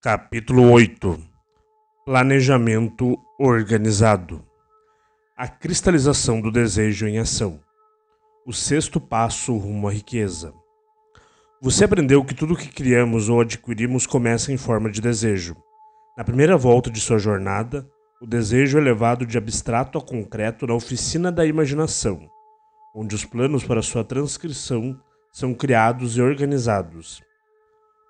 Capítulo 8. Planejamento organizado. A cristalização do desejo em ação. O sexto passo rumo à riqueza. Você aprendeu que tudo que criamos ou adquirimos começa em forma de desejo. Na primeira volta de sua jornada, o desejo é levado de abstrato a concreto na oficina da imaginação, onde os planos para sua transcrição são criados e organizados.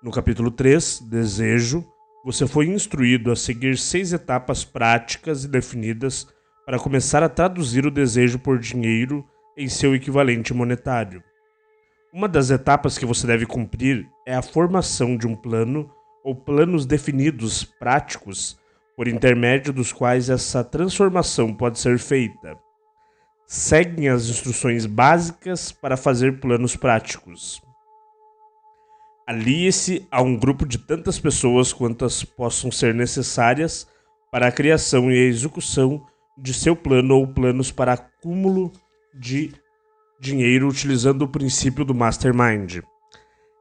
No capítulo 3, Desejo, você foi instruído a seguir 6 etapas práticas e definidas para começar a traduzir o desejo por dinheiro em seu equivalente monetário. Uma das etapas que você deve cumprir é a formação de um plano ou planos definidos práticos por intermédio dos quais essa transformação pode ser feita. Seguem as instruções básicas para fazer planos práticos. Alie-se a um grupo de tantas pessoas quantas possam ser necessárias para a criação e a execução de seu plano ou planos para acúmulo de dinheiro utilizando o princípio do Mastermind.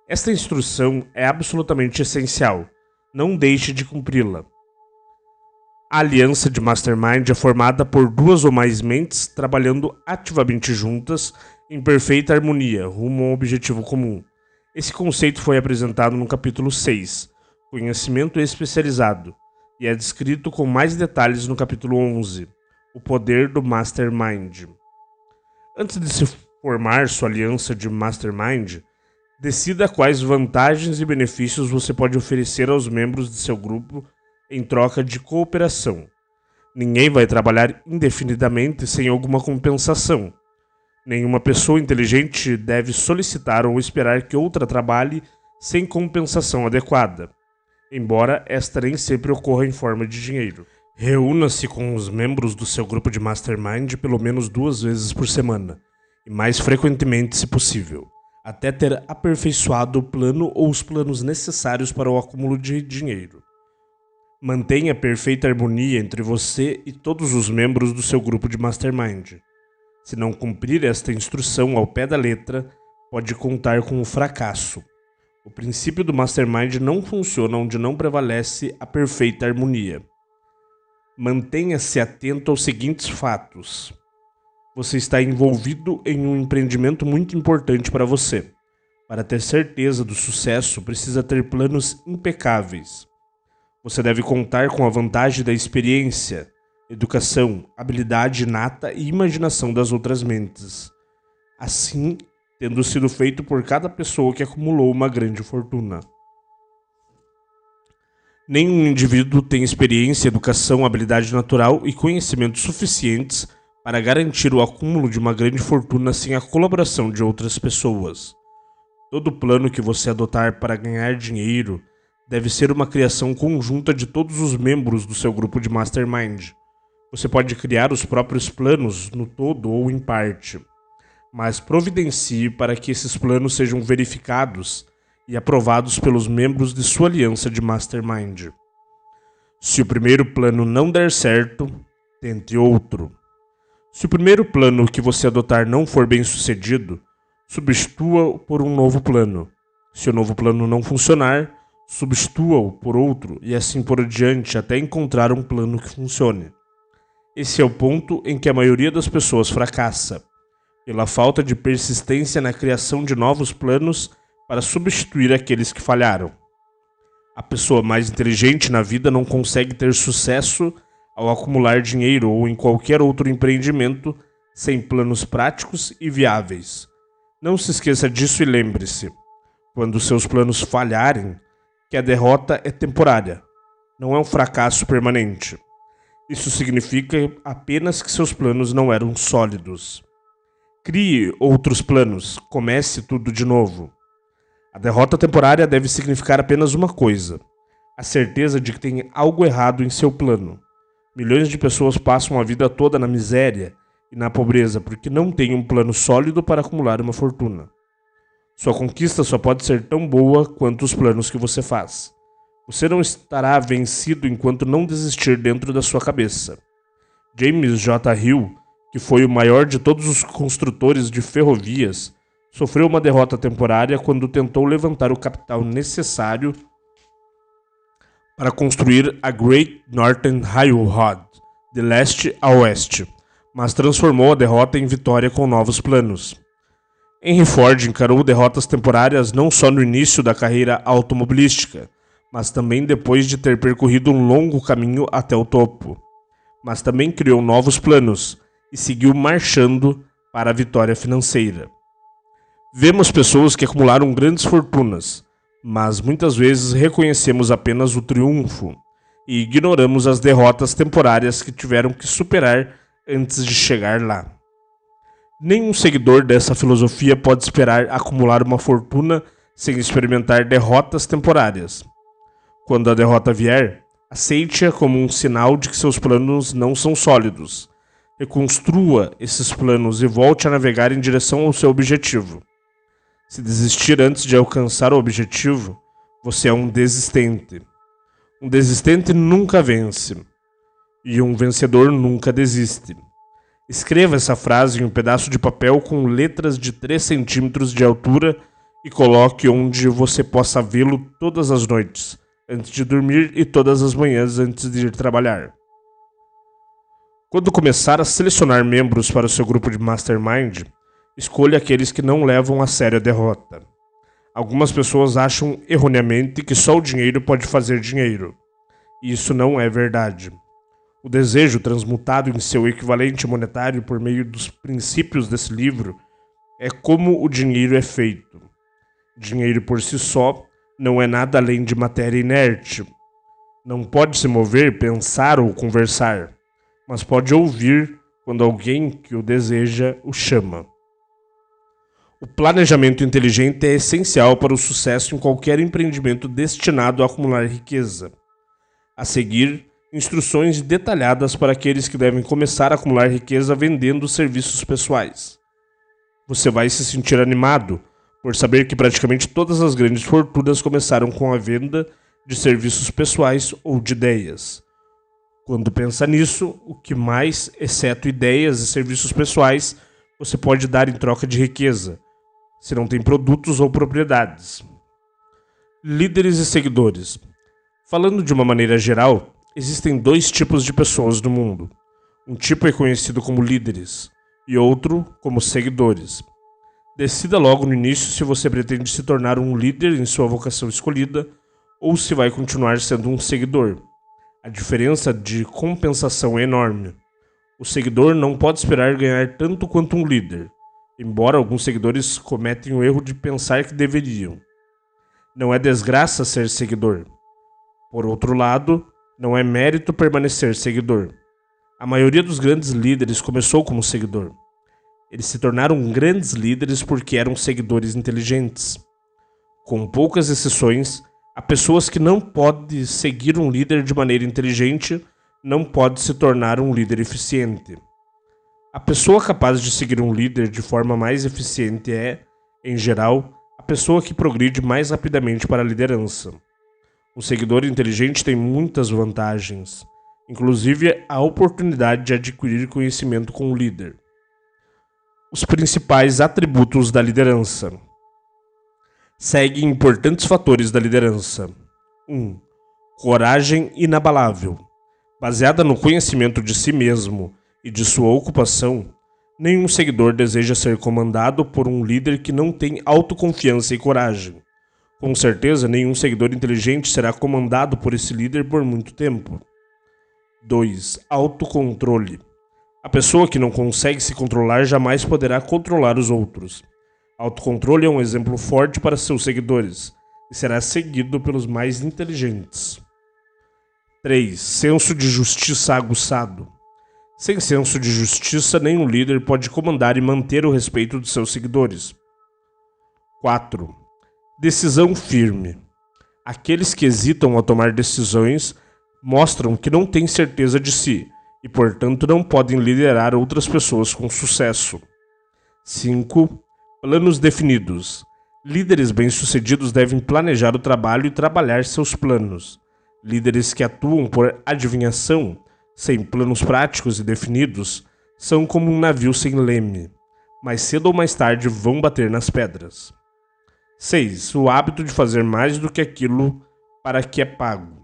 Esta instrução é absolutamente essencial. Não deixe de cumpri-la. A aliança de Mastermind é formada por 2 ou mais mentes trabalhando ativamente juntas em perfeita harmonia rumo a um objetivo comum. Esse conceito foi apresentado no capítulo 6, Conhecimento Especializado, e é descrito com mais detalhes no capítulo 11, O Poder do Mastermind. Antes de se formar sua aliança de Mastermind, decida quais vantagens e benefícios você pode oferecer aos membros de seu grupo em troca de cooperação. Ninguém vai trabalhar indefinidamente sem alguma compensação. Nenhuma pessoa inteligente deve solicitar ou esperar que outra trabalhe sem compensação adequada, embora esta nem sempre ocorra em forma de dinheiro. Reúna-se com os membros do seu grupo de Mastermind pelo menos 2 vezes por semana, e mais frequentemente se possível, até ter aperfeiçoado o plano ou os planos necessários para o acúmulo de dinheiro. Mantenha perfeita harmonia entre você e todos os membros do seu grupo de Mastermind. Se não cumprir esta instrução ao pé da letra, pode contar com o fracasso. O princípio do Mastermind não funciona onde não prevalece a perfeita harmonia. Mantenha-se atento aos seguintes fatos. Você está envolvido em um empreendimento muito importante para você. Para ter certeza do sucesso, precisa ter planos impecáveis. Você deve contar com a vantagem da experiência, educação, habilidade inata e imaginação das outras mentes. Assim, tendo sido feito por cada pessoa que acumulou uma grande fortuna. Nenhum indivíduo tem experiência, educação, habilidade natural e conhecimentos suficientes para garantir o acúmulo de uma grande fortuna sem a colaboração de outras pessoas. Todo plano que você adotar para ganhar dinheiro deve ser uma criação conjunta de todos os membros do seu grupo de Mastermind. Você pode criar os próprios planos no todo ou em parte, mas providencie para que esses planos sejam verificados e aprovados pelos membros de sua aliança de Mastermind. Se o primeiro plano não der certo, tente outro. Se o primeiro plano que você adotar não for bem sucedido, substitua-o por um novo plano. Se o novo plano não funcionar, substitua-o por outro e assim por diante até encontrar um plano que funcione. Esse é o ponto em que a maioria das pessoas fracassa, pela falta de persistência na criação de novos planos para substituir aqueles que falharam. A pessoa mais inteligente na vida não consegue ter sucesso ao acumular dinheiro ou em qualquer outro empreendimento sem planos práticos e viáveis. Não se esqueça disso e lembre-se, quando seus planos falharem, que a derrota é temporária, não é um fracasso permanente. Isso significa apenas que seus planos não eram sólidos. Crie outros planos, comece tudo de novo. A derrota temporária deve significar apenas uma coisa: a certeza de que tem algo errado em seu plano. Milhões de pessoas passam a vida toda na miséria e na pobreza porque não têm um plano sólido para acumular uma fortuna. Sua conquista só pode ser tão boa quanto os planos que você faz. Você não estará vencido enquanto não desistir dentro da sua cabeça. James J. Hill, que foi o maior de todos os construtores de ferrovias, sofreu uma derrota temporária quando tentou levantar o capital necessário para construir a Great Northern Railroad, de leste a oeste, mas transformou a derrota em vitória com novos planos. Henry Ford encarou derrotas temporárias não só no início da carreira automobilística, mas também depois de ter percorrido um longo caminho até o topo. Mas também criou novos planos e seguiu marchando para a vitória financeira. Vemos pessoas que acumularam grandes fortunas, mas muitas vezes reconhecemos apenas o triunfo e ignoramos as derrotas temporárias que tiveram que superar antes de chegar lá. Nenhum seguidor dessa filosofia pode esperar acumular uma fortuna sem experimentar derrotas temporárias. Quando a derrota vier, aceite-a como um sinal de que seus planos não são sólidos. Reconstrua esses planos e volte a navegar em direção ao seu objetivo. Se desistir antes de alcançar o objetivo, você é um desistente. Um desistente nunca vence. E um vencedor nunca desiste. Escreva essa frase em um pedaço de papel com letras de 3 centímetros de altura e coloque onde você possa vê-lo todas as noites, antes de dormir e todas as manhãs antes de ir trabalhar. Quando começar a selecionar membros para o seu grupo de Mastermind, escolha aqueles que não levam a sério a derrota. Algumas pessoas acham erroneamente que só o dinheiro pode fazer dinheiro. E isso não é verdade. O desejo transmutado em seu equivalente monetário por meio dos princípios desse livro é como o dinheiro é feito. Dinheiro por si só não é nada além de matéria inerte. Não pode se mover, pensar ou conversar, mas pode ouvir quando alguém que o deseja o chama. O planejamento inteligente é essencial para o sucesso em qualquer empreendimento destinado a acumular riqueza. A seguir, instruções detalhadas para aqueles que devem começar a acumular riqueza vendendo serviços pessoais. Você vai se sentir animado por saber que praticamente todas as grandes fortunas começaram com a venda de serviços pessoais ou de ideias. Quando pensa nisso, o que mais, exceto ideias e serviços pessoais, você pode dar em troca de riqueza, se não tem produtos ou propriedades? Líderes e seguidores. Falando de uma maneira geral, existem 2 tipos de pessoas no mundo. Um tipo é conhecido como líderes e outro como seguidores. Decida logo no início se você pretende se tornar um líder em sua vocação escolhida ou se vai continuar sendo um seguidor. A diferença de compensação é enorme. O seguidor não pode esperar ganhar tanto quanto um líder, embora alguns seguidores cometem o erro de pensar que deveriam. Não é desgraça ser seguidor. Por outro lado, não é mérito permanecer seguidor. A maioria dos grandes líderes começou como seguidor. Eles se tornaram grandes líderes porque eram seguidores inteligentes. Com poucas exceções, há pessoas que não podem seguir um líder de maneira inteligente, não pode se tornar um líder eficiente. A pessoa capaz de seguir um líder de forma mais eficiente é, em geral, a pessoa que progride mais rapidamente para a liderança. Um seguidor inteligente tem muitas vantagens, inclusive a oportunidade de adquirir conhecimento com o líder. Os principais atributos da liderança. Seguem importantes fatores da liderança. 1. Coragem inabalável. Baseada no conhecimento de si mesmo e de sua ocupação, nenhum seguidor deseja ser comandado por um líder que não tem autoconfiança e coragem. Com certeza, nenhum seguidor inteligente será comandado por esse líder por muito tempo. 2. Autocontrole. A pessoa que não consegue se controlar jamais poderá controlar os outros. Autocontrole é um exemplo forte para seus seguidores e será seguido pelos mais inteligentes. 3. Senso de justiça aguçado. Sem senso de justiça, nenhum líder pode comandar e manter o respeito de seus seguidores. 4. Decisão firme. Aqueles que hesitam ao tomar decisões mostram que não têm certeza de si e, portanto, não podem liderar outras pessoas com sucesso. 5. Planos definidos. Líderes bem-sucedidos devem planejar o trabalho e trabalhar seus planos. Líderes que atuam por adivinhação, sem planos práticos e definidos, são como um navio sem leme. Mais cedo ou mais tarde vão bater nas pedras. 6. O hábito de fazer mais do que aquilo para que é pago.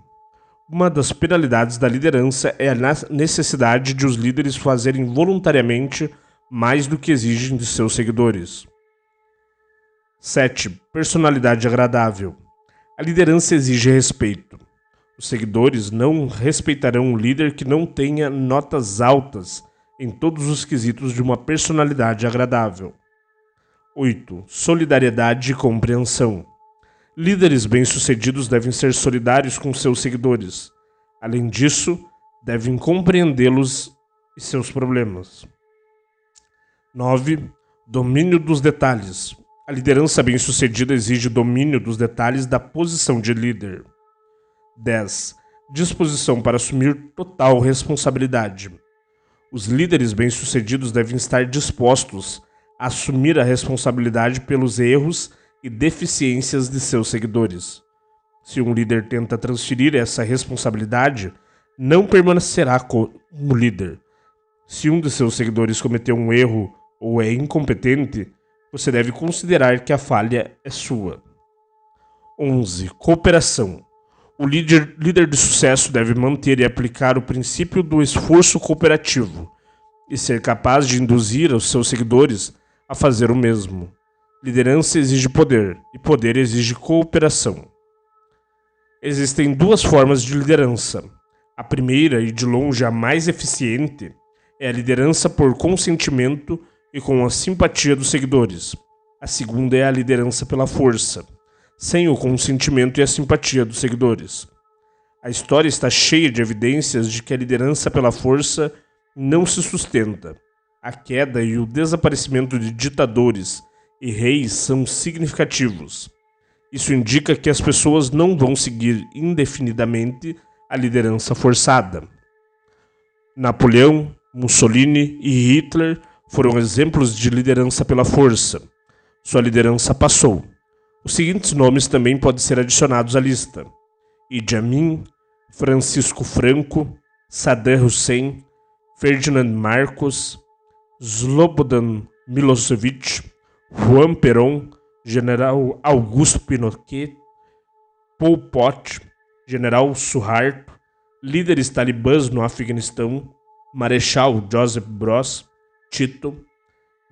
Uma das penalidades da liderança é a necessidade de os líderes fazerem voluntariamente mais do que exigem de seus seguidores. 7. Personalidade agradável. A liderança exige respeito. Os seguidores não respeitarão um líder que não tenha notas altas em todos os quesitos de uma personalidade agradável. 8. Solidariedade e compreensão. Líderes bem-sucedidos devem ser solidários com seus seguidores. Além disso, devem compreendê-los e seus problemas. 9. Domínio dos detalhes. A liderança bem-sucedida exige domínio dos detalhes da posição de líder. 10. Disposição para assumir total responsabilidade. Os líderes bem-sucedidos devem estar dispostos a assumir a responsabilidade pelos erros e deficiências de seus seguidores. Se um líder tenta transferir essa responsabilidade, não permanecerá como líder. Se um de seus seguidores cometeu um erro ou é incompetente, você deve considerar que a falha é sua. 11. Cooperação. O líder de sucesso deve manter e aplicar o princípio do esforço cooperativo e ser capaz de induzir os seus seguidores a fazer o mesmo. Liderança exige poder, e poder exige cooperação. Existem duas formas de liderança. A primeira, e de longe a mais eficiente, é a liderança por consentimento e com a simpatia dos seguidores. A segunda é a liderança pela força, sem o consentimento e a simpatia dos seguidores. A história está cheia de evidências de que a liderança pela força não se sustenta. A queda e o desaparecimento de ditadores e reis são significativos. Isso indica que as pessoas não vão seguir indefinidamente a liderança forçada. Napoleão, Mussolini e Hitler foram exemplos de liderança pela força. Sua liderança passou. Os seguintes nomes também podem ser adicionados à lista: Idi Amin, Francisco Franco, Saddam Hussein, Ferdinand Marcos, Slobodan Milosevic, Juan Perón, General Augusto Pinochet, Pol Pot, General Suharto, líderes talibãs no Afeganistão, Marechal Joseph Broz Tito,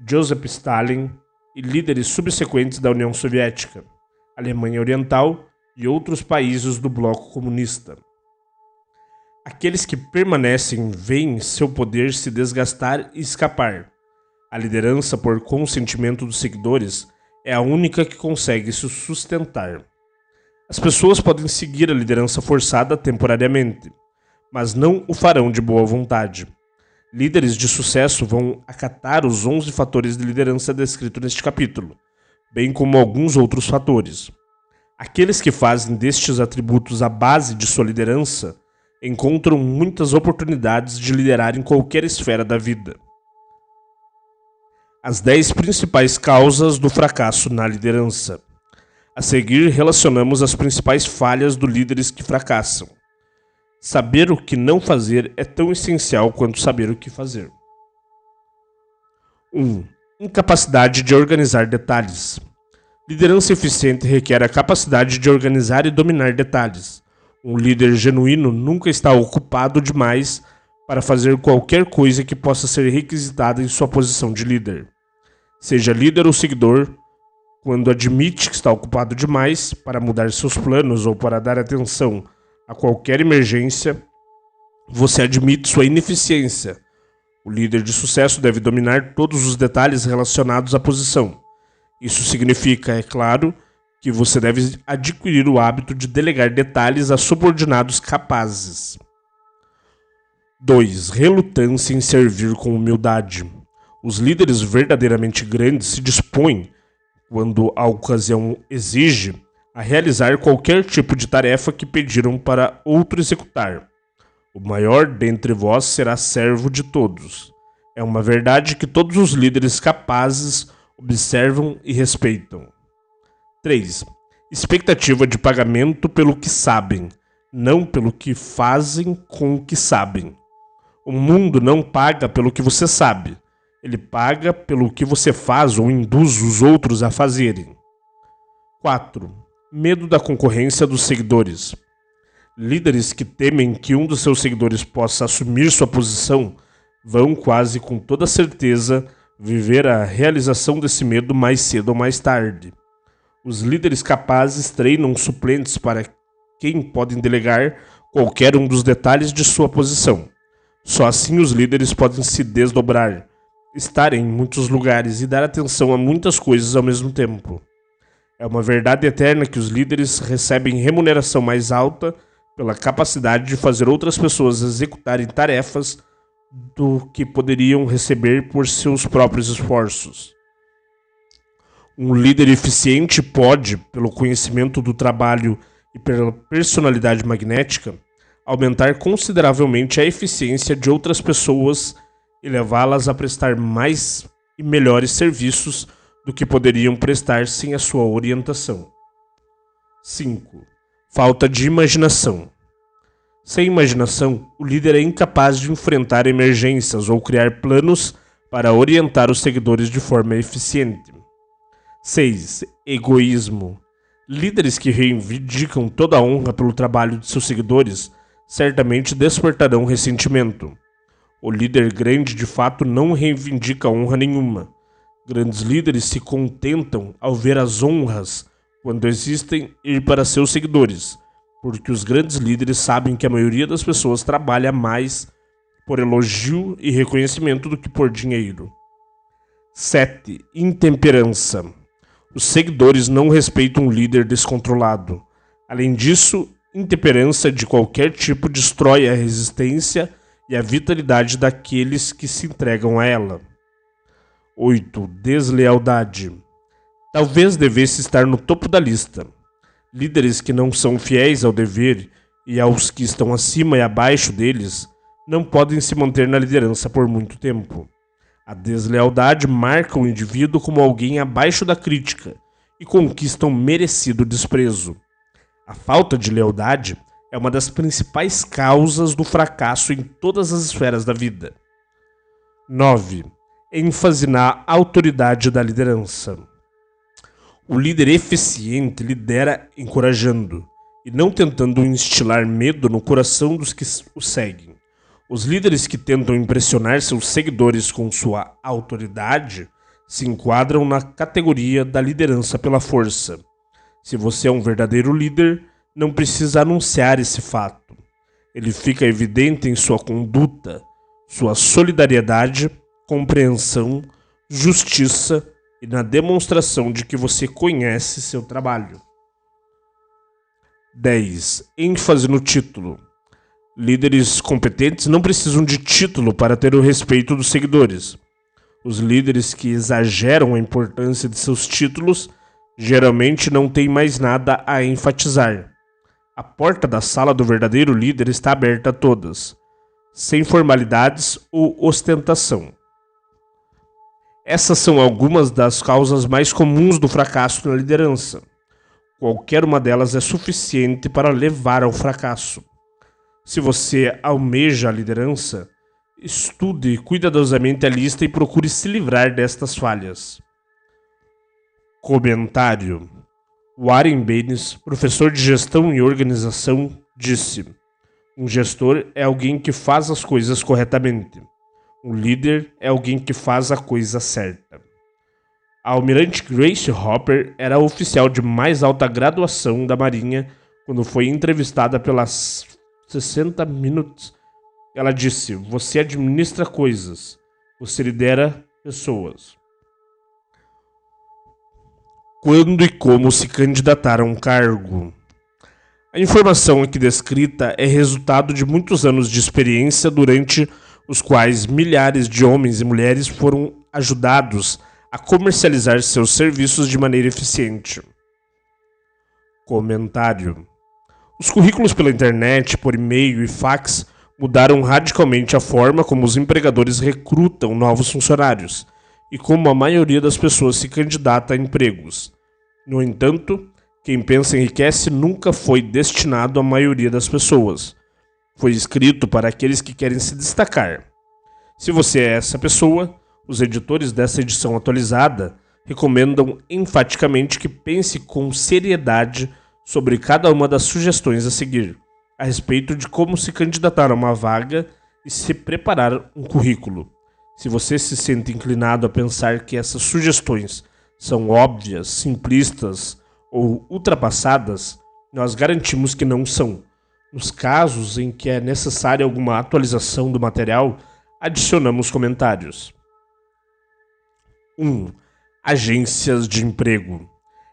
Joseph Stalin e líderes subsequentes da União Soviética, Alemanha Oriental e outros países do bloco comunista. Aqueles que permanecem veem seu poder se desgastar e escapar. A liderança por consentimento dos seguidores é a única que consegue se sustentar. As pessoas podem seguir a liderança forçada temporariamente, mas não o farão de boa vontade. Líderes de sucesso vão acatar os 11 fatores de liderança descritos neste capítulo, bem como alguns outros fatores. Aqueles que fazem destes atributos a base de sua liderança encontram muitas oportunidades de liderar em qualquer esfera da vida. As 10 principais causas do fracasso na liderança. A seguir, relacionamos as principais falhas dos líderes que fracassam. Saber o que não fazer é tão essencial quanto saber o que fazer. 1. Incapacidade de organizar detalhes. Liderança eficiente requer a capacidade de organizar e dominar detalhes. Um líder genuíno nunca está ocupado demais para fazer qualquer coisa que possa ser requisitada em sua posição de líder. Seja líder ou seguidor, quando admite que está ocupado demais para mudar seus planos ou para dar atenção a qualquer emergência, você admite sua ineficiência. O líder de sucesso deve dominar todos os detalhes relacionados à posição. Isso significa, é claro, que você deve adquirir o hábito de delegar detalhes a subordinados capazes. 2. Relutância em servir com humildade. Os líderes verdadeiramente grandes se dispõem, quando a ocasião exige, a realizar qualquer tipo de tarefa que pediram para outro executar. O maior dentre vós será servo de todos. É uma verdade que todos os líderes capazes observam e respeitam. 3. Expectativa de pagamento pelo que sabem, não pelo que fazem com o que sabem. O mundo não paga pelo que você sabe. Ele paga pelo que você faz ou induz os outros a fazerem. 4. Medo da concorrência dos seguidores. Líderes que temem que um dos seus seguidores possa assumir sua posição vão quase com toda certeza viver a realização desse medo mais cedo ou mais tarde. Os líderes capazes treinam suplentes para quem podem delegar qualquer um dos detalhes de sua posição. Só assim os líderes podem se desdobrar, estar em muitos lugares e dar atenção a muitas coisas ao mesmo tempo. É uma verdade eterna que os líderes recebem remuneração mais alta pela capacidade de fazer outras pessoas executarem tarefas do que poderiam receber por seus próprios esforços. Um líder eficiente pode, pelo conhecimento do trabalho e pela personalidade magnética, aumentar consideravelmente a eficiência de outras pessoas e levá-las a prestar mais e melhores serviços do que poderiam prestar sem a sua orientação. 5. Falta de imaginação. Sem imaginação, o líder é incapaz de enfrentar emergências ou criar planos para orientar os seguidores de forma eficiente. 6. Egoísmo. Líderes que reivindicam toda a honra pelo trabalho de seus seguidores certamente despertarão ressentimento. O líder grande de fato não reivindica honra nenhuma. Grandes líderes se contentam ao ver as honras, quando existem, ir para seus seguidores, porque os grandes líderes sabem que a maioria das pessoas trabalha mais por elogio e reconhecimento do que por dinheiro. 7. Intemperança. Os seguidores não respeitam um líder descontrolado. Além disso, intemperança de qualquer tipo destrói a resistência e a vitalidade daqueles que se entregam a ela. 8. Deslealdade. Talvez devesse estar no topo da lista. Líderes que não são fiéis ao dever e aos que estão acima e abaixo deles não podem se manter na liderança por muito tempo. A deslealdade marca o indivíduo como alguém abaixo da crítica e conquista um merecido desprezo. A falta de lealdade é uma das principais causas do fracasso em todas as esferas da vida. 9. ênfase na autoridade da liderança. O líder eficiente lidera encorajando e não tentando instilar medo no coração dos que o seguem. Os líderes que tentam impressionar seus seguidores com sua autoridade se enquadram na categoria da liderança pela força. Se você é um verdadeiro líder, não precisa anunciar esse fato. Ele fica evidente em sua conduta, sua solidariedade, compreensão, justiça e na demonstração de que você conhece seu trabalho. 10. ênfase no título. Líderes competentes não precisam de título para ter o respeito dos seguidores. Os líderes que exageram a importância de seus títulos geralmente não têm mais nada a enfatizar. A porta da sala do verdadeiro líder está aberta a todas, sem formalidades ou ostentação. Essas são algumas das causas mais comuns do fracasso na liderança. Qualquer uma delas é suficiente para levar ao fracasso. Se você almeja a liderança, estude cuidadosamente a lista e procure se livrar destas falhas. Comentário. Warren Bennis, professor de gestão e organização, disse: um gestor é alguém que faz as coisas corretamente. Um líder é alguém que faz a coisa certa. A almirante Grace Hopper era a oficial de mais alta graduação da Marinha quando foi entrevistada pelas 60 Minutes. Ela disse: você administra coisas, você lidera pessoas. Quando e como se candidatar a um cargo? A informação aqui descrita é resultado de muitos anos de experiência durante os quais milhares de homens e mulheres foram ajudados a comercializar seus serviços de maneira eficiente. Comentário. Os currículos pela internet, por e-mail e fax mudaram radicalmente a forma como os empregadores recrutam novos funcionários e como a maioria das pessoas se candidata a empregos. No entanto, quem pensa enriquece nunca foi destinado à maioria das pessoas. Foi escrito para aqueles que querem se destacar. Se você é essa pessoa, os editores dessa edição atualizada recomendam enfaticamente que pense com seriedade sobre cada uma das sugestões a seguir. a respeito de como se candidatar a uma vaga e se preparar um currículo. Se você se sente inclinado a pensar que essas sugestões são óbvias, simplistas ou ultrapassadas, nós garantimos que não são. Nos casos em que é necessária alguma atualização do material, adicionamos comentários. 1. Agências de emprego.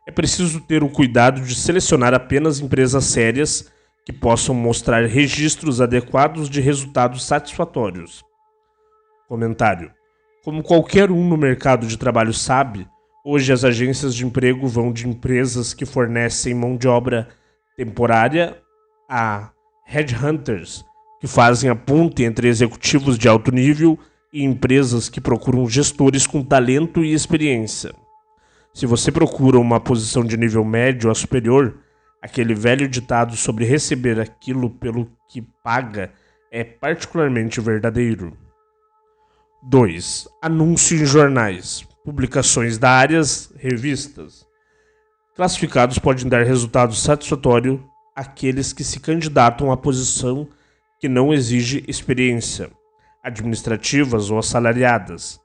É preciso ter o cuidado de selecionar apenas empresas sérias que possam mostrar registros adequados de resultados satisfatórios. Comentário. Como qualquer um no mercado de trabalho sabe, hoje as agências de emprego vão de empresas que fornecem mão de obra temporária a headhunters, que fazem a ponte entre executivos de alto nível e empresas que procuram gestores com talento e experiência. Se você procura uma posição de nível médio a superior, aquele velho ditado sobre receber aquilo pelo que paga é particularmente verdadeiro. 2. Anúncio em jornais, publicações da áreas, revistas. Classificados podem dar resultado satisfatório àqueles que se candidatam à posição que não exige experiência, administrativas ou assalariadas.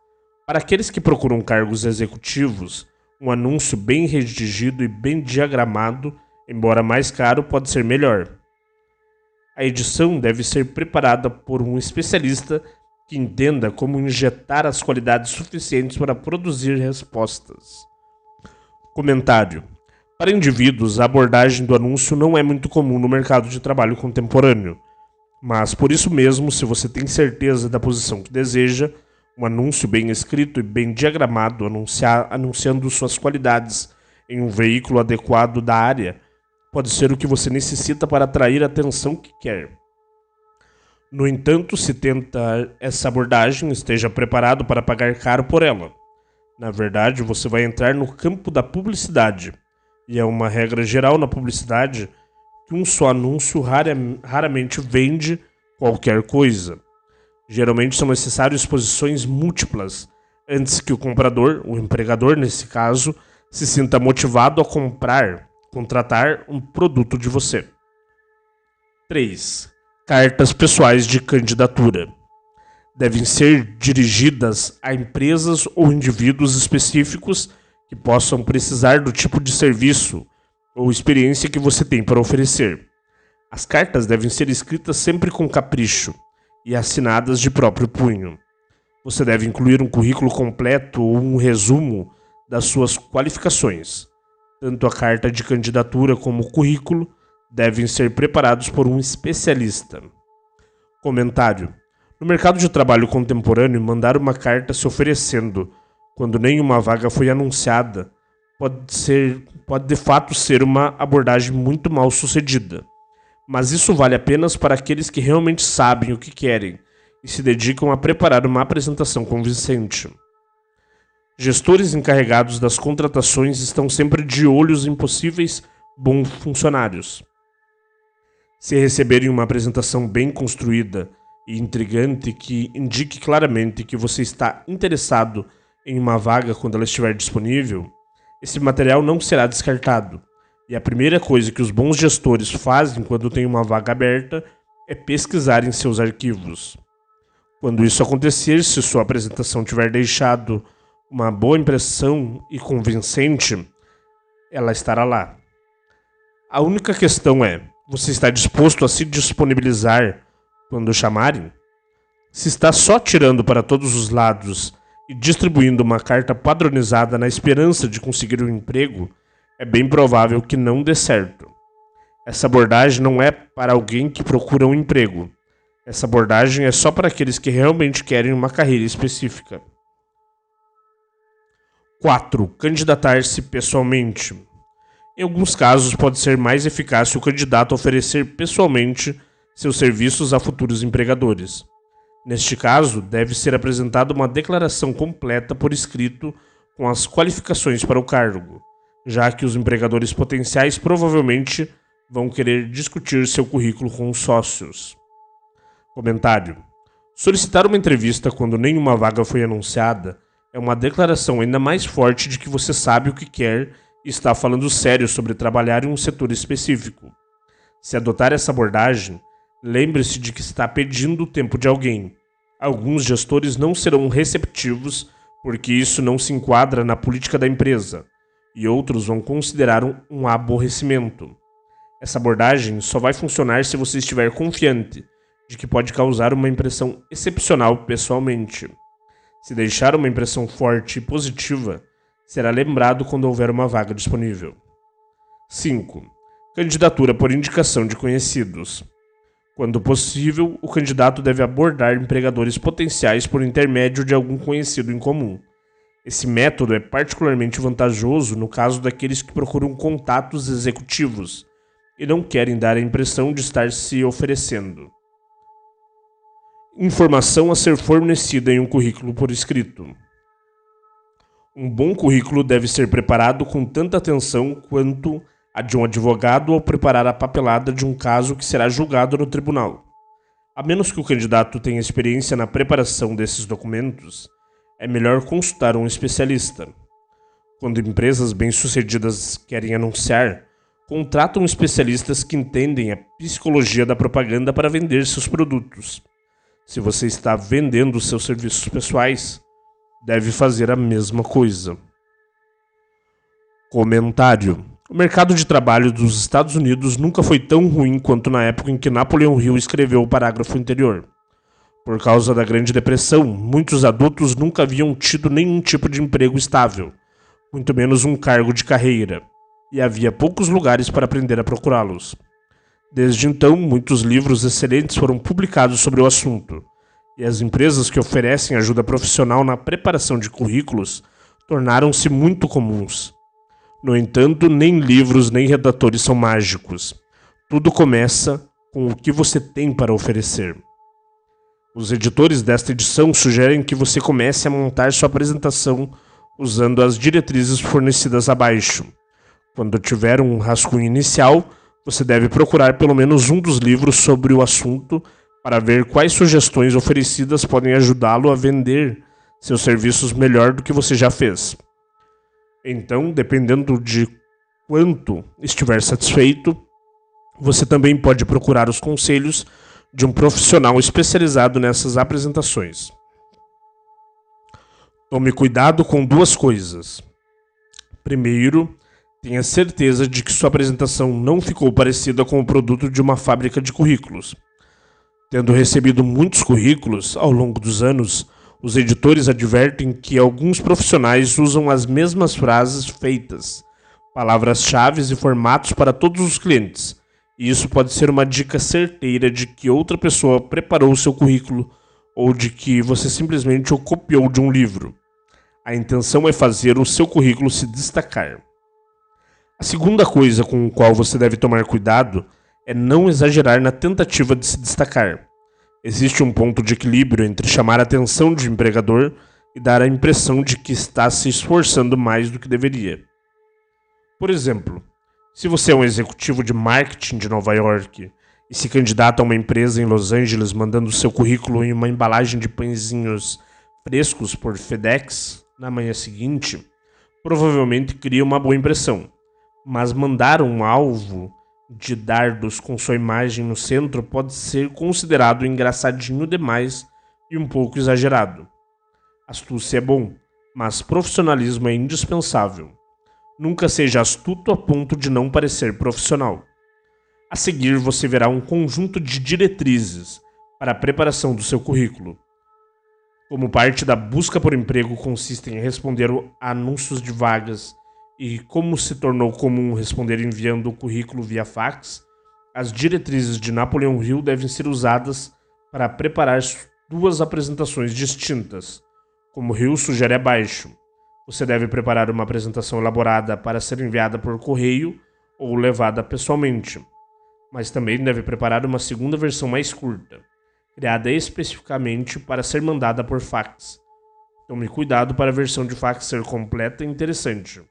Para aqueles que procuram cargos executivos, um anúncio bem redigido e bem diagramado, embora mais caro, pode ser melhor. A edição deve ser preparada por um especialista que entenda como injetar as qualidades suficientes para produzir respostas. Comentário. Para indivíduos, a abordagem do anúncio não é muito comum no mercado de trabalho contemporâneo. Mas, por isso mesmo, se você tem certeza da posição que deseja, um anúncio bem escrito e bem diagramado anunciando suas qualidades em um veículo adequado da área pode ser o que você necessita para atrair a atenção que quer. No entanto, se tenta essa abordagem, esteja preparado para pagar caro por ela. Na verdade, você vai entrar no campo da publicidade, e é uma regra geral na publicidade que um só anúncio raramente vende qualquer coisa. Geralmente são necessárias exposições múltiplas antes que o comprador, o empregador nesse caso, se sinta motivado a contratar um produto de você. 3. Cartas pessoais de candidatura. Devem ser dirigidas a empresas ou indivíduos específicos que possam precisar do tipo de serviço ou experiência que você tem para oferecer. As cartas devem ser escritas sempre com capricho e assinadas de próprio punho. Você deve incluir um currículo completo ou um resumo das suas qualificações. Tanto a carta de candidatura como o currículo devem ser preparados por um especialista. Comentário. No mercado de trabalho contemporâneo, mandar uma carta se oferecendo quando nenhuma vaga foi anunciada pode de fato ser uma abordagem muito mal sucedida. Mas isso vale apenas para aqueles que realmente sabem o que querem e se dedicam a preparar uma apresentação convincente. Gestores encarregados das contratações estão sempre de olhos em possíveis bons funcionários. Se receberem uma apresentação bem construída e intrigante que indique claramente que você está interessado em uma vaga quando ela estiver disponível, esse material não será descartado. E a primeira coisa que os bons gestores fazem quando tem uma vaga aberta é pesquisar em seus arquivos. Quando isso acontecer, se sua apresentação tiver deixado uma boa impressão e convincente, ela estará lá. A única questão é, você está disposto a se disponibilizar quando chamarem? Se está só tirando para todos os lados e distribuindo uma carta padronizada na esperança de conseguir um emprego, é bem provável que não dê certo. Essa abordagem não é para alguém que procura um emprego. Essa abordagem é só para aqueles que realmente querem uma carreira específica. 4. Candidatar-se pessoalmente. Em alguns casos, pode ser mais eficaz o candidato oferecer pessoalmente seus serviços a futuros empregadores. Neste caso, deve ser apresentada uma declaração completa por escrito com as qualificações para o cargo, já que os empregadores potenciais provavelmente vão querer discutir seu currículo com os sócios. Comentário. Solicitar uma entrevista quando nenhuma vaga foi anunciada é uma declaração ainda mais forte de que você sabe o que quer e está falando sério sobre trabalhar em um setor específico. Se adotar essa abordagem, lembre-se de que está pedindo o tempo de alguém. Alguns gestores não serão receptivos porque isso não se enquadra na política da empresa, e outros vão considerar um aborrecimento. Essa abordagem só vai funcionar se você estiver confiante de que pode causar uma impressão excepcional pessoalmente. Se deixar uma impressão forte e positiva, será lembrado quando houver uma vaga disponível. 5. Candidatura por indicação de conhecidos. Quando possível, o candidato deve abordar empregadores potenciais por intermédio de algum conhecido em comum. Esse método é particularmente vantajoso no caso daqueles que procuram contatos executivos e não querem dar a impressão de estar se oferecendo. Informação a ser fornecida em um currículo por escrito. Um bom currículo deve ser preparado com tanta atenção quanto a de um advogado ao preparar a papelada de um caso que será julgado no tribunal. A menos que o candidato tenha experiência na preparação desses documentos, é melhor consultar um especialista. Quando empresas bem-sucedidas querem anunciar, contratam especialistas que entendem a psicologia da propaganda para vender seus produtos. Se você está vendendo seus serviços pessoais, deve fazer a mesma coisa. Comentário. O mercado de trabalho dos Estados Unidos nunca foi tão ruim quanto na época em que Napoleão Hill escreveu o parágrafo anterior. Por causa da Grande Depressão, muitos adultos nunca haviam tido nenhum tipo de emprego estável, muito menos um cargo de carreira, e havia poucos lugares para aprender a procurá-los. Desde então, muitos livros excelentes foram publicados sobre o assunto, e as empresas que oferecem ajuda profissional na preparação de currículos tornaram-se muito comuns. No entanto, nem livros nem redatores são mágicos. Tudo começa com o que você tem para oferecer. Os editores desta edição sugerem que você comece a montar sua apresentação usando as diretrizes fornecidas abaixo. Quando tiver um rascunho inicial, você deve procurar pelo menos um dos livros sobre o assunto para ver quais sugestões oferecidas podem ajudá-lo a vender seus serviços melhor do que você já fez. Então, dependendo de quanto estiver satisfeito, você também pode procurar os conselhos de um profissional especializado nessas apresentações. Tome cuidado com duas coisas. Primeiro, tenha certeza de que sua apresentação não ficou parecida com o produto de uma fábrica de currículos. Tendo recebido muitos currículos ao longo dos anos, os editores advertem que alguns profissionais usam as mesmas frases feitas, palavras-chave e formatos para todos os clientes, e isso pode ser uma dica certeira de que outra pessoa preparou o seu currículo ou de que você simplesmente o copiou de um livro. A intenção é fazer o seu currículo se destacar. A segunda coisa com a qual você deve tomar cuidado é não exagerar na tentativa de se destacar. Existe um ponto de equilíbrio entre chamar a atenção do empregador e dar a impressão de que está se esforçando mais do que deveria. Por exemplo, se você é um executivo de marketing de Nova York e se candidata a uma empresa em Los Angeles mandando seu currículo em uma embalagem de pãezinhos frescos por FedEx na manhã seguinte, provavelmente cria uma boa impressão. Mas mandar um alvo de dardos com sua imagem no centro pode ser considerado engraçadinho demais e um pouco exagerado. Astúcia é bom, mas profissionalismo é indispensável. Nunca seja astuto a ponto de não parecer profissional. A seguir, você verá um conjunto de diretrizes para a preparação do seu currículo. Como parte da busca por emprego consiste em responder a anúncios de vagas e como se tornou comum responder enviando o currículo via fax, as diretrizes de Napoleão Hill devem ser usadas para preparar duas apresentações distintas. Como Hill sugere abaixo, você deve preparar uma apresentação elaborada para ser enviada por correio ou levada pessoalmente, mas também deve preparar uma segunda versão mais curta, criada especificamente para ser mandada por fax. Tome cuidado para a versão de fax ser completa e interessante,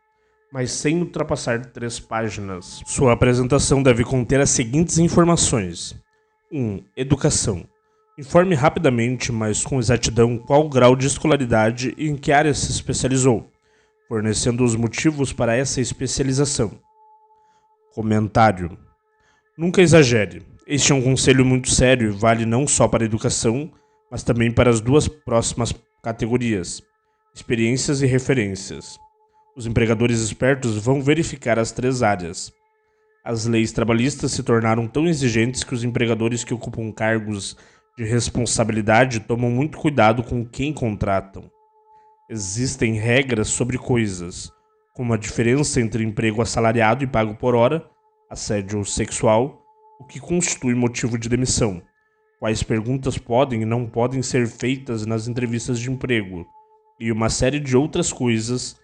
mas sem ultrapassar 3 páginas. Sua apresentação deve conter as seguintes informações. 1. Educação. Informe rapidamente, mas com exatidão, qual o grau de escolaridade e em que área se especializou, fornecendo os motivos para essa especialização. Comentário. Nunca exagere. Este é um conselho muito sério e vale não só para a educação, mas também para as duas próximas categorias: experiências e referências. Os empregadores espertos vão verificar as três áreas. As leis trabalhistas se tornaram tão exigentes que os empregadores que ocupam cargos de responsabilidade tomam muito cuidado com quem contratam. Existem regras sobre coisas, como a diferença entre emprego assalariado e pago por hora, assédio sexual, o que constitui motivo de demissão, quais perguntas podem e não podem ser feitas nas entrevistas de emprego, e uma série de outras coisas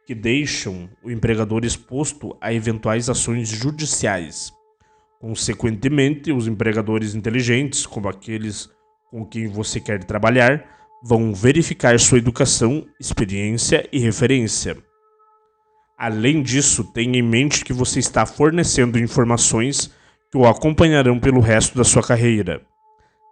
que deixam o empregador exposto a eventuais ações judiciais. Consequentemente, os empregadores inteligentes, como aqueles com quem você quer trabalhar, vão verificar sua educação, experiência e referência. Além disso, tenha em mente que você está fornecendo informações que o acompanharão pelo resto da sua carreira.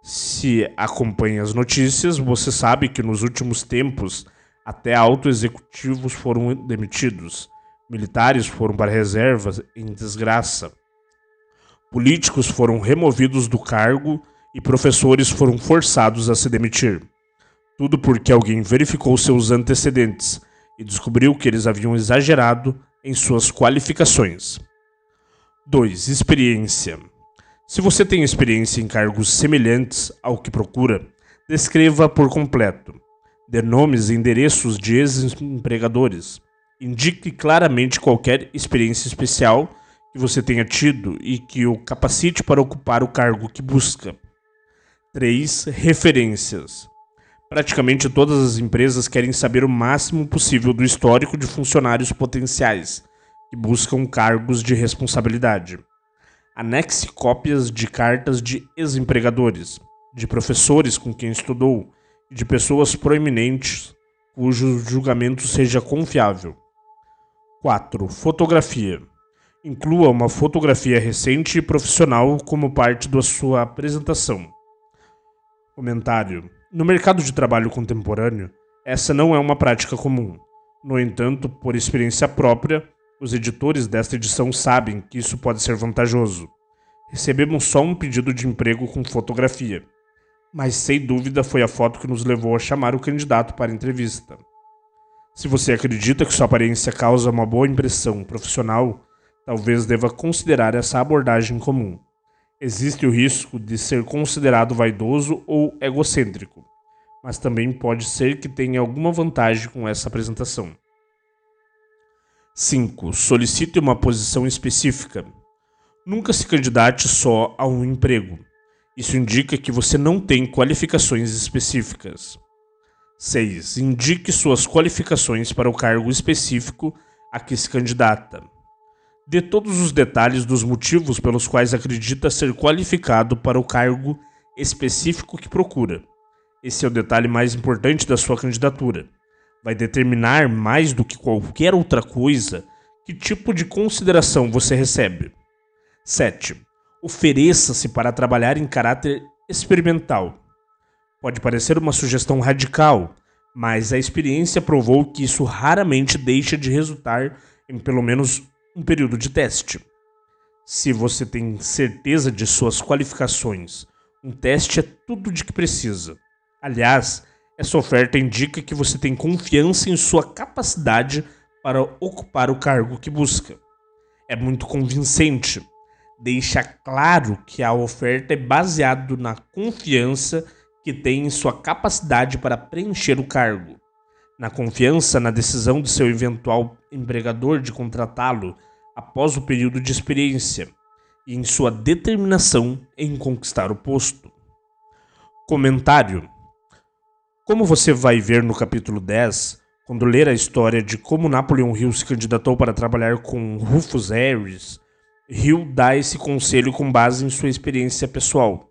Se acompanha as notícias, você sabe que nos últimos tempos até altos executivos foram demitidos, militares foram para reservas em desgraça, políticos foram removidos do cargo e professores foram forçados a se demitir. Tudo porque alguém verificou seus antecedentes e descobriu que eles haviam exagerado em suas qualificações. 2. Experiência. Se você tem experiência em cargos semelhantes ao que procura, descreva por completo. Dê nomes e endereços de ex-empregadores. Indique claramente qualquer experiência especial que você tenha tido e que o capacite para ocupar o cargo que busca. 3. Referências. Praticamente todas as empresas querem saber o máximo possível do histórico de funcionários potenciais que buscam cargos de responsabilidade. Anexe cópias de cartas de ex-empregadores, de professores com quem estudou e de pessoas proeminentes cujo julgamento seja confiável. 4. Fotografia. Inclua uma fotografia recente e profissional como parte da sua apresentação. Comentário. No mercado de trabalho contemporâneo, essa não é uma prática comum. No entanto, por experiência própria, os editores desta edição sabem que isso pode ser vantajoso. Recebemos só um pedido de emprego com fotografia, mas sem dúvida foi a foto que nos levou a chamar o candidato para a entrevista. Se você acredita que sua aparência causa uma boa impressão profissional, talvez deva considerar essa abordagem comum. Existe o risco de ser considerado vaidoso ou egocêntrico, mas também pode ser que tenha alguma vantagem com essa apresentação. 5. Solicite uma posição específica. Nunca se candidate só a um emprego. Isso indica que você não tem qualificações específicas. 6. Indique suas qualificações para o cargo específico a que se candidata. Dê todos os detalhes dos motivos pelos quais acredita ser qualificado para o cargo específico que procura. Esse é o detalhe mais importante da sua candidatura. Vai determinar, mais do que qualquer outra coisa, que tipo de consideração você recebe. 7. Ofereça-se para trabalhar em caráter experimental. Pode parecer uma sugestão radical, mas a experiência provou que isso raramente deixa de resultar em pelo menos um período de teste. Se você tem certeza de suas qualificações, um teste é tudo de que precisa. Aliás, essa oferta indica que você tem confiança em sua capacidade para ocupar o cargo que busca. É muito convincente. Deixa claro que a oferta é baseada na confiança que tem em sua capacidade para preencher o cargo, na confiança na decisão de seu eventual empregador de contratá-lo após o período de experiência e em sua determinação em conquistar o posto. Comentário. Como você vai ver no capítulo 10, quando ler a história de como Napoleon Hill se candidatou para trabalhar com Rufus Harris, Hill dá esse conselho com base em sua experiência pessoal.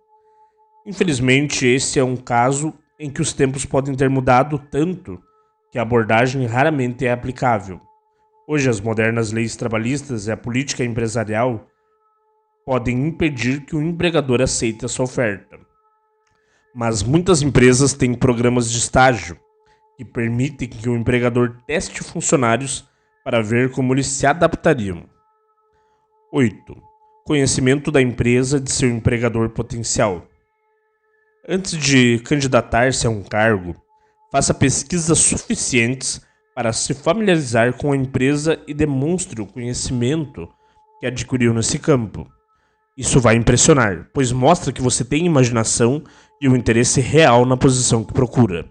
Infelizmente, esse é um caso em que os tempos podem ter mudado tanto que a abordagem raramente é aplicável. Hoje, as modernas leis trabalhistas e a política empresarial podem impedir que o empregador aceite a sua oferta. Mas muitas empresas têm programas de estágio que permitem que o empregador teste funcionários para ver como eles se adaptariam. 8. Conhecimento da empresa de seu empregador potencial. Antes de candidatar-se a um cargo, faça pesquisas suficientes para se familiarizar com a empresa e demonstre o conhecimento que adquiriu nesse campo. Isso vai impressionar, pois mostra que você tem imaginação e um interesse real na posição que procura.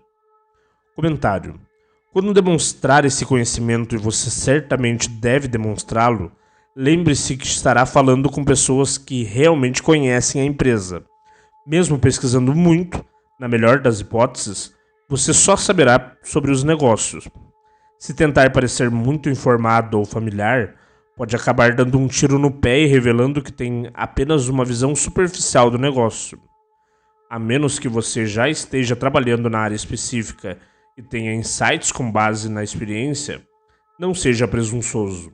Comentário. Quando demonstrar esse conhecimento, e você certamente deve demonstrá-lo, lembre-se que estará falando com pessoas que realmente conhecem a empresa. Mesmo pesquisando muito, na melhor das hipóteses, você só saberá sobre os negócios. Se tentar parecer muito informado ou familiar, pode acabar dando um tiro no pé e revelando que tem apenas uma visão superficial do negócio. A menos que você já esteja trabalhando na área específica e tenha insights com base na experiência, não seja presunçoso.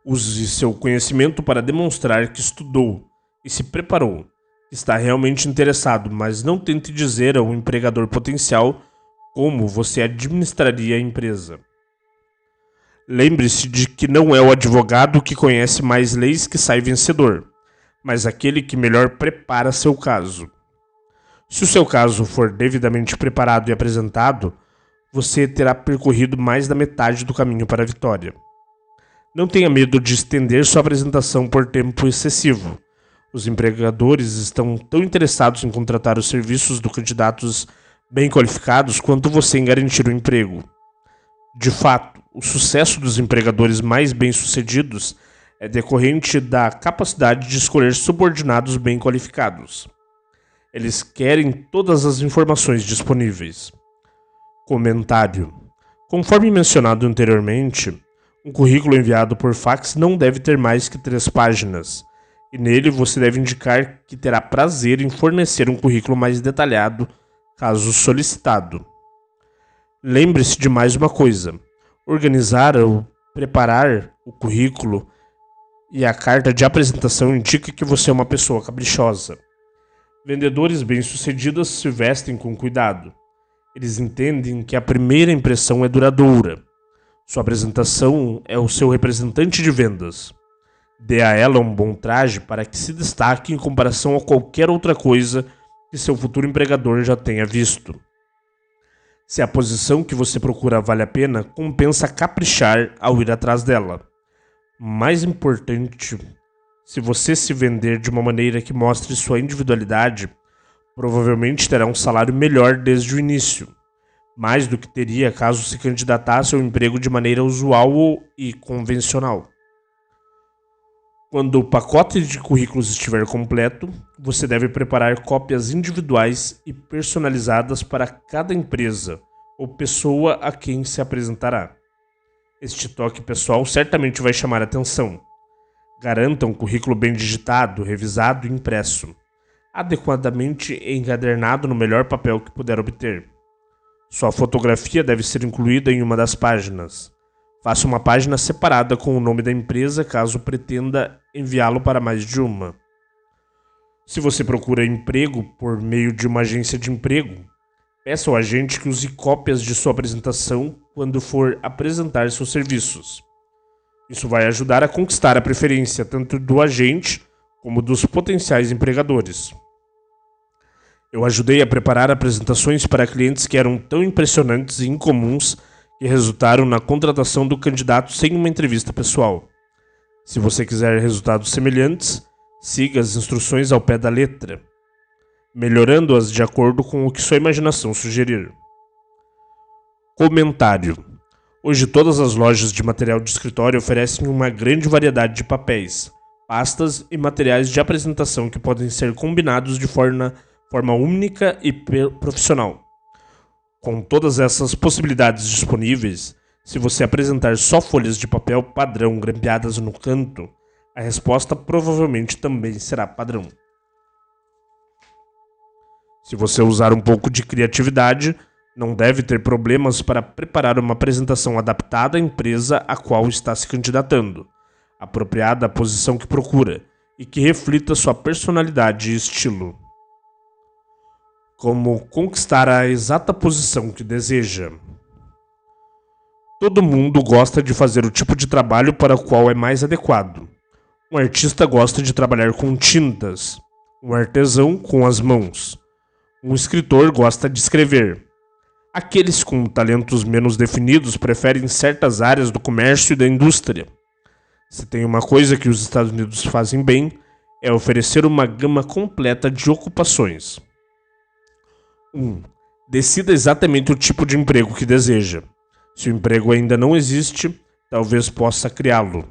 Use seu conhecimento para demonstrar que estudou e se preparou, que está realmente interessado, mas não tente dizer ao empregador potencial como você administraria a empresa. Lembre-se de que não é o advogado que conhece mais leis que sai vencedor, mas aquele que melhor prepara seu caso. Se o seu caso for devidamente preparado e apresentado, você terá percorrido mais da metade do caminho para a vitória. Não tenha medo de estender sua apresentação por tempo excessivo. Os empregadores estão tão interessados em contratar os serviços dos candidatos bem qualificados quanto você em garantir o emprego. De fato, o sucesso dos empregadores mais bem-sucedidos é decorrente da capacidade de escolher subordinados bem qualificados. Eles querem todas as informações disponíveis. Comentário. Conforme mencionado anteriormente, um currículo enviado por fax não deve ter mais que 3 páginas, e nele você deve indicar que terá prazer em fornecer um currículo mais detalhado, caso solicitado. Lembre-se de mais uma coisa: organizar ou preparar o currículo e a carta de apresentação indica que você é uma pessoa caprichosa. Vendedores bem-sucedidos se vestem com cuidado. Eles entendem que a primeira impressão é duradoura. Sua apresentação é o seu representante de vendas. Dê a ela um bom traje para que se destaque em comparação a qualquer outra coisa que seu futuro empregador já tenha visto. Se a posição que você procura vale a pena, compensa caprichar ao ir atrás dela. Mais importante, se você se vender de uma maneira que mostre sua individualidade, provavelmente terá um salário melhor desde o início, mais do que teria caso se candidatasse ao emprego de maneira usual e convencional. Quando o pacote de currículos estiver completo, você deve preparar cópias individuais e personalizadas para cada empresa ou pessoa a quem se apresentará. Este toque pessoal certamente vai chamar a atenção. Garanta um currículo bem digitado, revisado e impresso, adequadamente encadernado no melhor papel que puder obter. Sua fotografia deve ser incluída em uma das páginas. Faça uma página separada com o nome da empresa caso pretenda enviá-lo para mais de uma. Se você procura emprego por meio de uma agência de emprego, peça ao agente que use cópias de sua apresentação quando for apresentar seus serviços. Isso vai ajudar a conquistar a preferência tanto do agente como dos potenciais empregadores. Eu ajudei a preparar apresentações para clientes que eram tão impressionantes e incomuns que resultaram na contratação do candidato sem uma entrevista pessoal. Se você quiser resultados semelhantes, siga as instruções ao pé da letra, melhorando-as de acordo com o que sua imaginação sugerir. Comentário. Hoje todas as lojas de material de escritório oferecem uma grande variedade de papéis, pastas e materiais de apresentação que podem ser combinados de forma única e profissional. Com todas essas possibilidades disponíveis, se você apresentar só folhas de papel padrão grampeadas no canto, a resposta provavelmente também será padrão. Se você usar um pouco de criatividade, não deve ter problemas para preparar uma apresentação adaptada à empresa a qual está se candidatando, apropriada à posição que procura e que reflita sua personalidade e estilo. Como conquistar a exata posição que deseja. Todo mundo gosta de fazer o tipo de trabalho para o qual é mais adequado. Um artista gosta de trabalhar com tintas, um artesão com as mãos. Um escritor gosta de escrever. Aqueles com talentos menos definidos preferem certas áreas do comércio e da indústria. Se tem uma coisa que os Estados Unidos fazem bem, é oferecer uma gama completa de ocupações. 1. Decida exatamente o tipo de emprego que deseja. Se o emprego ainda não existe, talvez possa criá-lo.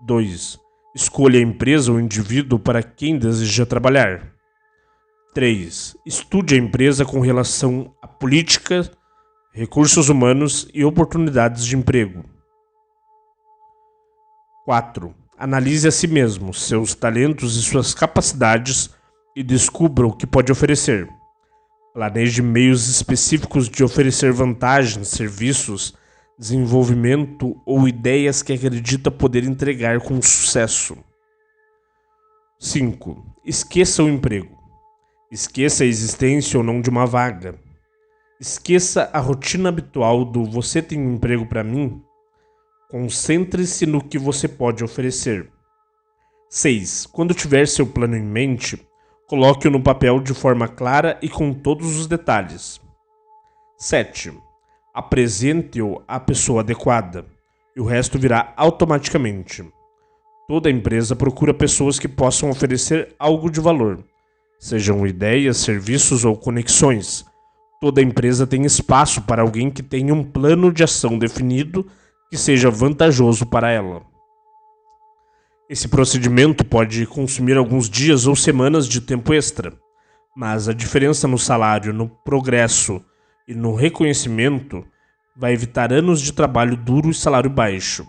2. Escolha a empresa ou indivíduo para quem deseja trabalhar. 3. Estude a empresa com relação à política, recursos humanos e oportunidades de emprego. 4. Analise a si mesmo, seus talentos e suas capacidades e descubra o que pode oferecer. Planeje meios específicos de oferecer vantagens, serviços, desenvolvimento ou ideias que acredita poder entregar com sucesso. 5. Esqueça o emprego. Esqueça a existência ou não de uma vaga. Esqueça a rotina habitual do "você tem um emprego para mim"? Concentre-se no que você pode oferecer. 6. Quando tiver seu plano em mente, coloque-o no papel de forma clara e com todos os detalhes. 7. Apresente-o à pessoa adequada, e o resto virá automaticamente. Toda empresa procura pessoas que possam oferecer algo de valor, sejam ideias, serviços ou conexões. Toda empresa tem espaço para alguém que tenha um plano de ação definido que seja vantajoso para ela. Esse procedimento pode consumir alguns dias ou semanas de tempo extra, mas a diferença no salário, no progresso e no reconhecimento vai evitar anos de trabalho duro e salário baixo.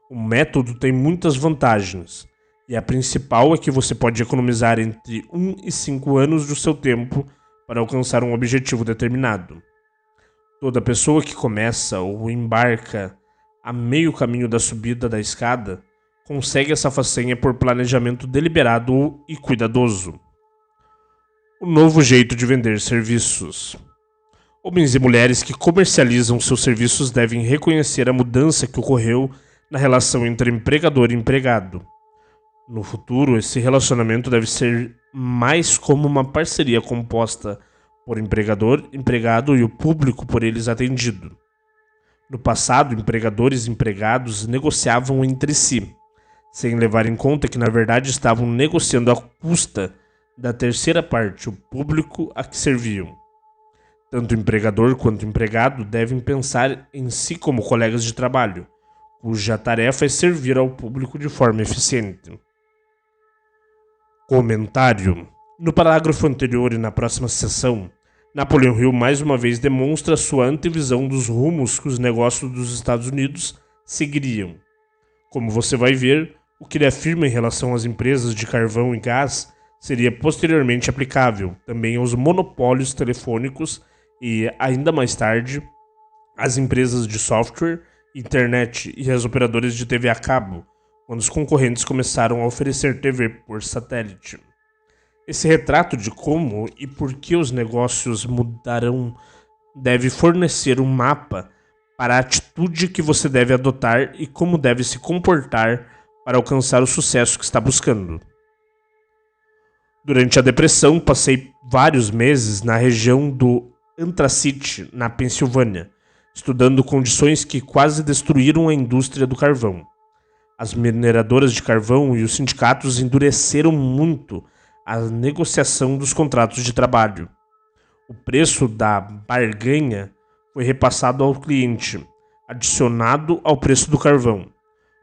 O método tem muitas vantagens, e a principal é que você pode economizar entre 1 e 5 anos do seu tempo para alcançar um objetivo determinado. Toda pessoa que começa ou embarca a meio caminho da subida da escada consegue essa façanha por planejamento deliberado e cuidadoso. O novo jeito de vender serviços. Homens e mulheres que comercializam seus serviços devem reconhecer a mudança que ocorreu na relação entre empregador e empregado. No futuro, esse relacionamento deve ser mais como uma parceria composta por empregador, empregado e o público por eles atendido. No passado, empregadores e empregados negociavam entre si, sem levar em conta que na verdade estavam negociando à custa da terceira parte, o público a que serviam. Tanto o empregador quanto o empregado devem pensar em si como colegas de trabalho, cuja tarefa é servir ao público de forma eficiente. Comentário. No parágrafo anterior e na próxima seção, Napoleão Hill mais uma vez demonstra sua antevisão dos rumos que os negócios dos Estados Unidos seguiriam. Como você vai ver, o que ele afirma em relação às empresas de carvão e gás seria posteriormente aplicável também aos monopólios telefônicos e, ainda mais tarde, às empresas de software, internet e as operadoras de TV a cabo, quando os concorrentes começaram a oferecer TV por satélite. Esse retrato de como e por que os negócios mudarão deve fornecer um mapa para a atitude que você deve adotar e como deve se comportar para alcançar o sucesso que está buscando. Durante a Depressão, passei vários meses na região do Anthracite, na Pensilvânia, estudando condições que quase destruíram a indústria do carvão. As mineradoras de carvão e os sindicatos endureceram muito a negociação dos contratos de trabalho. O preço da barganha foi repassado ao cliente, adicionado ao preço do carvão.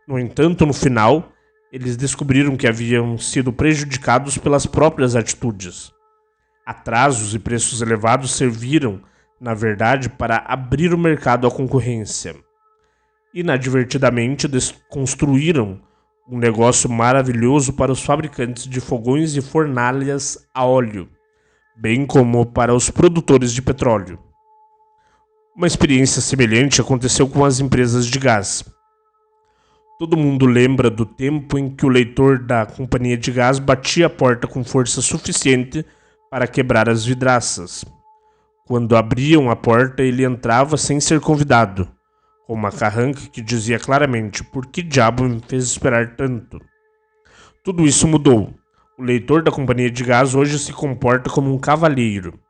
No entanto, no final, eles descobriram que haviam sido prejudicados pelas próprias atitudes. Atrasos e preços elevados serviram, na verdade, para abrir o mercado à concorrência. Inadvertidamente, construíram um negócio maravilhoso para os fabricantes de fogões e fornalhas a óleo, bem como para os produtores de petróleo. Uma experiência semelhante aconteceu com as empresas de gás. Todo mundo lembra do tempo em que o leitor da companhia de gás batia a porta com força suficiente para quebrar as vidraças. Quando abriam a porta, ele entrava sem ser convidado, com uma carranca que dizia claramente: "Por que diabo me fez esperar tanto?" Tudo isso mudou. O leitor da companhia de gás hoje se comporta como um cavalheiro,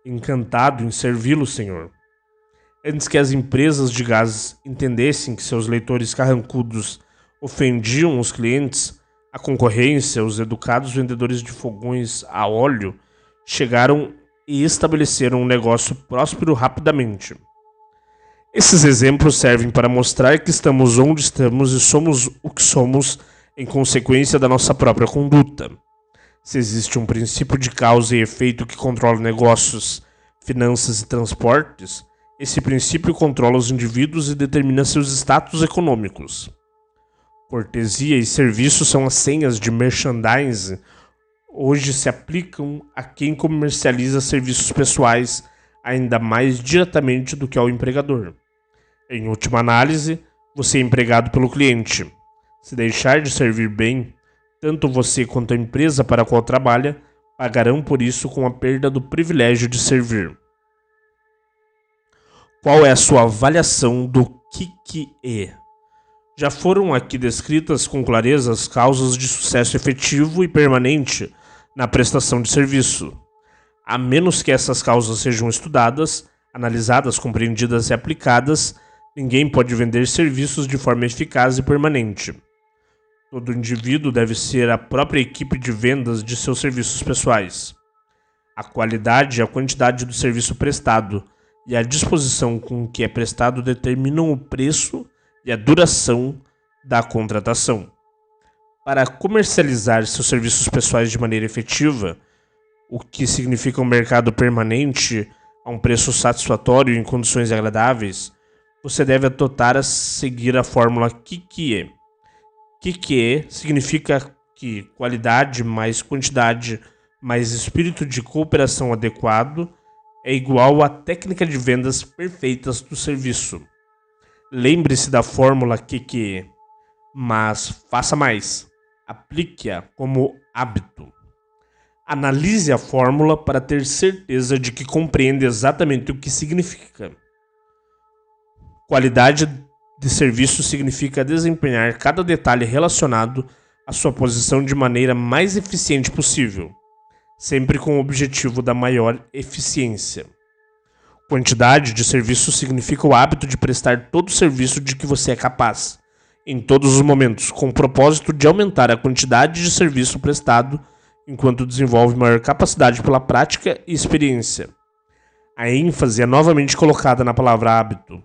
encantado em servi-lo, senhor. Antes que as empresas de gás entendessem que seus leitores carrancudos ofendiam os clientes, a concorrência, os educados vendedores de fogões a óleo chegaram e estabeleceram um negócio próspero rapidamente. Esses exemplos servem para mostrar que estamos onde estamos e somos o que somos em consequência da nossa própria conduta. Se existe um princípio de causa e efeito que controla negócios, finanças e transportes, esse princípio controla os indivíduos e determina seus status econômicos. Cortesia e serviço são as senhas de merchandising. Hoje se aplicam a quem comercializa serviços pessoais ainda mais diretamente do que ao empregador. Em última análise, você é empregado pelo cliente. Se deixar de servir bem, tanto você quanto a empresa para a qual trabalha pagarão por isso com a perda do privilégio de servir. Qual é a sua avaliação do que é? Já foram aqui descritas com clareza as causas de sucesso efetivo e permanente na prestação de serviço. A menos que essas causas sejam estudadas, analisadas, compreendidas e aplicadas, ninguém pode vender serviços de forma eficaz e permanente. Todo indivíduo deve ser a própria equipe de vendas de seus serviços pessoais. A qualidade e a quantidade do serviço prestado e a disposição com que é prestado determinam o preço e a duração da contratação. Para comercializar seus serviços pessoais de maneira efetiva, o que significa um mercado permanente a um preço satisfatório e em condições agradáveis, você deve adotar a seguir a fórmula QQE. QQE significa que qualidade mais quantidade mais espírito de cooperação adequado é igual à técnica de vendas perfeitas do serviço. Lembre-se da fórmula QQE, mas faça mais. Aplique-a como hábito. Analise a fórmula para ter certeza de que compreende exatamente o que significa. Qualidade de serviço significa desempenhar cada detalhe relacionado à sua posição de maneira mais eficiente possível, sempre com o objetivo da maior eficiência. Quantidade de serviço significa o hábito de prestar todo o serviço de que você é capaz, em todos os momentos, com o propósito de aumentar a quantidade de serviço prestado enquanto desenvolve maior capacidade pela prática e experiência. A ênfase é novamente colocada na palavra hábito.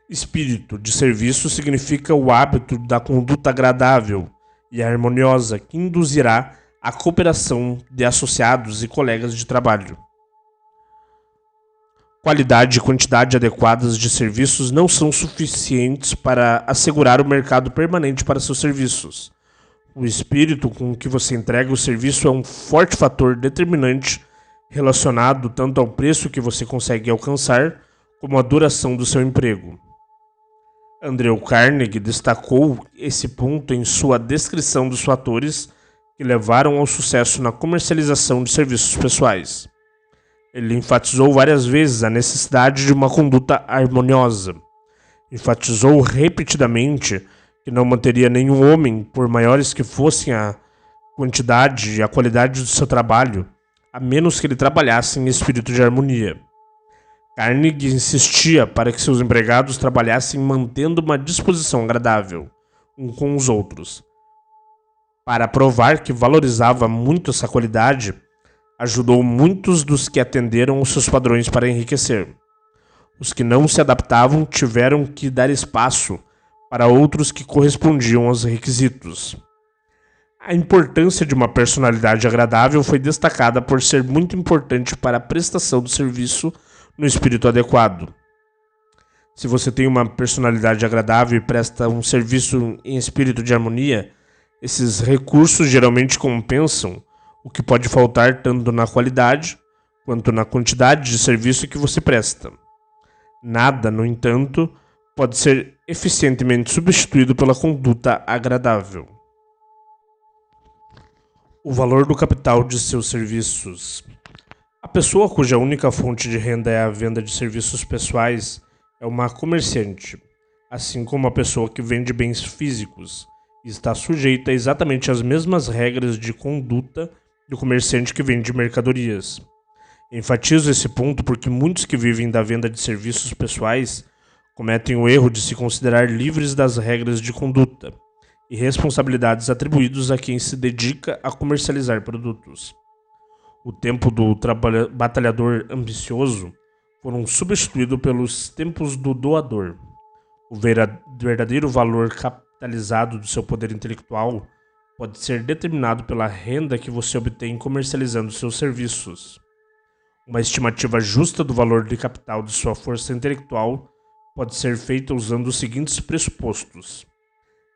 Espírito de serviço significa o hábito da conduta agradável e harmoniosa que induzirá a cooperação de associados e colegas de trabalho. Qualidade e quantidade adequadas de serviços não são suficientes para assegurar o mercado permanente para seus serviços. O espírito com que você entrega o serviço é um forte fator determinante relacionado tanto ao preço que você consegue alcançar como à duração do seu emprego. Andrew Carnegie destacou esse ponto em sua descrição dos fatores que levaram ao sucesso na comercialização de serviços pessoais. Ele enfatizou várias vezes a necessidade de uma conduta harmoniosa. Enfatizou repetidamente que não manteria nenhum homem, por maiores que fossem a quantidade e a qualidade do seu trabalho, a menos que ele trabalhasse em espírito de harmonia. Carnegie insistia para que seus empregados trabalhassem mantendo uma disposição agradável um com os outros. Para provar que valorizava muito essa qualidade, ajudou muitos dos que atenderam os seus padrões para enriquecer. Os que não se adaptavam tiveram que dar espaço para outros que correspondiam aos requisitos. A importância de uma personalidade agradável foi destacada por ser muito importante para a prestação do serviço no espírito adequado. Se você tem uma personalidade agradável e presta um serviço em espírito de harmonia, esses recursos geralmente compensam o que pode faltar tanto na qualidade quanto na quantidade de serviço que você presta. Nada, no entanto, pode ser eficientemente substituído pela conduta agradável. O valor do capital de seus serviços. A pessoa cuja única fonte de renda é a venda de serviços pessoais é uma comerciante, assim como a pessoa que vende bens físicos e está sujeita exatamente às mesmas regras de conduta do comerciante que vende mercadorias. Enfatizo esse ponto porque muitos que vivem da venda de serviços pessoais cometem o erro de se considerar livres das regras de conduta e responsabilidades atribuídos a quem se dedica a comercializar produtos. O tempo do batalhador ambicioso foram substituídos pelos tempos do doador. O verdadeiro valor capitalizado do seu poder intelectual pode ser determinado pela renda que você obtém comercializando seus serviços. Uma estimativa justa do valor de capital de sua força intelectual pode ser feita usando os seguintes pressupostos.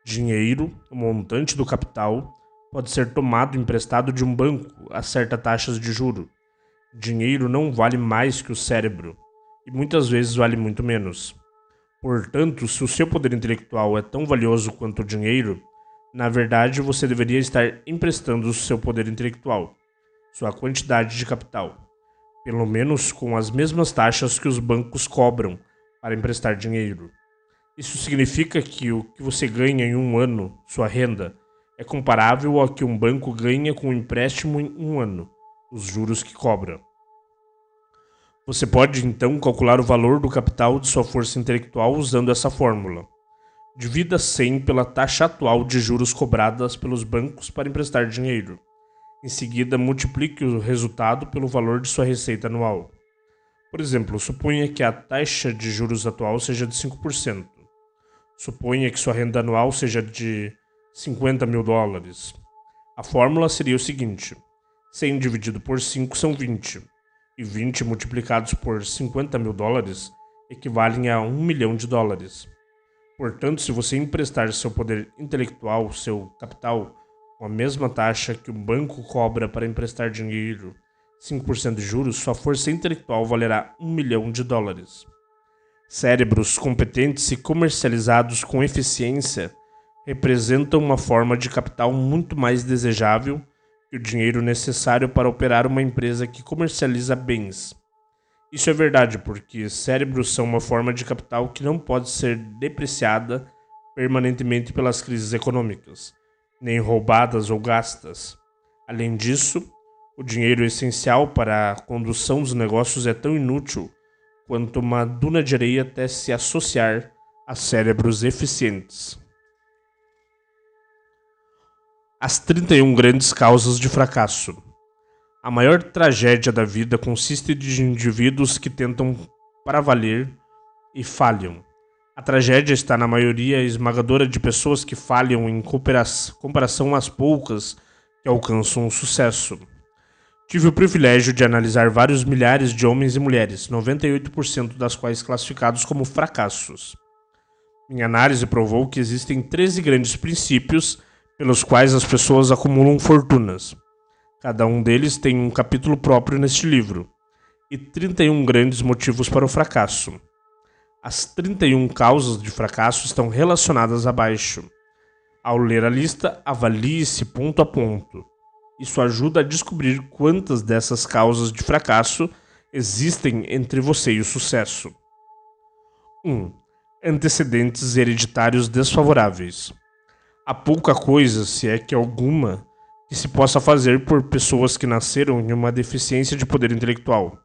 Dinheiro, o montante do capital, pode ser tomado emprestado de um banco a certas taxas de juro. Dinheiro não vale mais que o cérebro, e muitas vezes vale muito menos. Portanto, se o seu poder intelectual é tão valioso quanto o dinheiro, na verdade você deveria estar emprestando o seu poder intelectual, sua quantidade de capital, pelo menos com as mesmas taxas que os bancos cobram para emprestar dinheiro. Isso significa que o que você ganha em um ano, sua renda, é comparável ao que um banco ganha com um empréstimo em um ano, os juros que cobra. Você pode então calcular o valor do capital de sua força intelectual usando essa fórmula. Divida 100 pela taxa atual de juros cobradas pelos bancos para emprestar dinheiro. Em seguida, multiplique o resultado pelo valor de sua receita anual. Por exemplo, suponha que a taxa de juros atual seja de 5%. Suponha que sua renda anual seja de $50 mil. A fórmula seria o seguinte: 100 dividido por 5 são 20, e 20 multiplicados por $50 mil equivalem a $1 milhão. Portanto, se você emprestar seu poder intelectual, seu capital, com a mesma taxa que o banco cobra para emprestar dinheiro, 5% de juros, sua força intelectual valerá $1 milhão. Cérebros competentes e comercializados com eficiência representam uma forma de capital muito mais desejável que o dinheiro necessário para operar uma empresa que comercializa bens. Isso é verdade porque cérebros são uma forma de capital que não pode ser depreciada permanentemente pelas crises econômicas, nem roubadas ou gastas. Além disso, o dinheiro essencial para a condução dos negócios é tão inútil quanto uma duna de areia até se associar a cérebros eficientes. As 31 grandes causas de fracasso. A maior tragédia da vida consiste de indivíduos que tentam para valer e falham. A tragédia está na maioria esmagadora de pessoas que falham em comparação às poucas que alcançam o sucesso. Tive o privilégio de analisar vários milhares de homens e mulheres, 98% das quais classificados como fracassos. Minha análise provou que existem 13 grandes princípios pelos quais as pessoas acumulam fortunas. Cada um deles tem um capítulo próprio neste livro, e 31 grandes motivos para o fracasso. As 31 causas de fracasso estão relacionadas abaixo. Ao ler a lista, avalie-se ponto a ponto. Isso ajuda a descobrir quantas dessas causas de fracasso existem entre você e o sucesso. 1. Antecedentes hereditários desfavoráveis. Há pouca coisa, se é que alguma, que se possa fazer por pessoas que nasceram em uma deficiência de poder intelectual.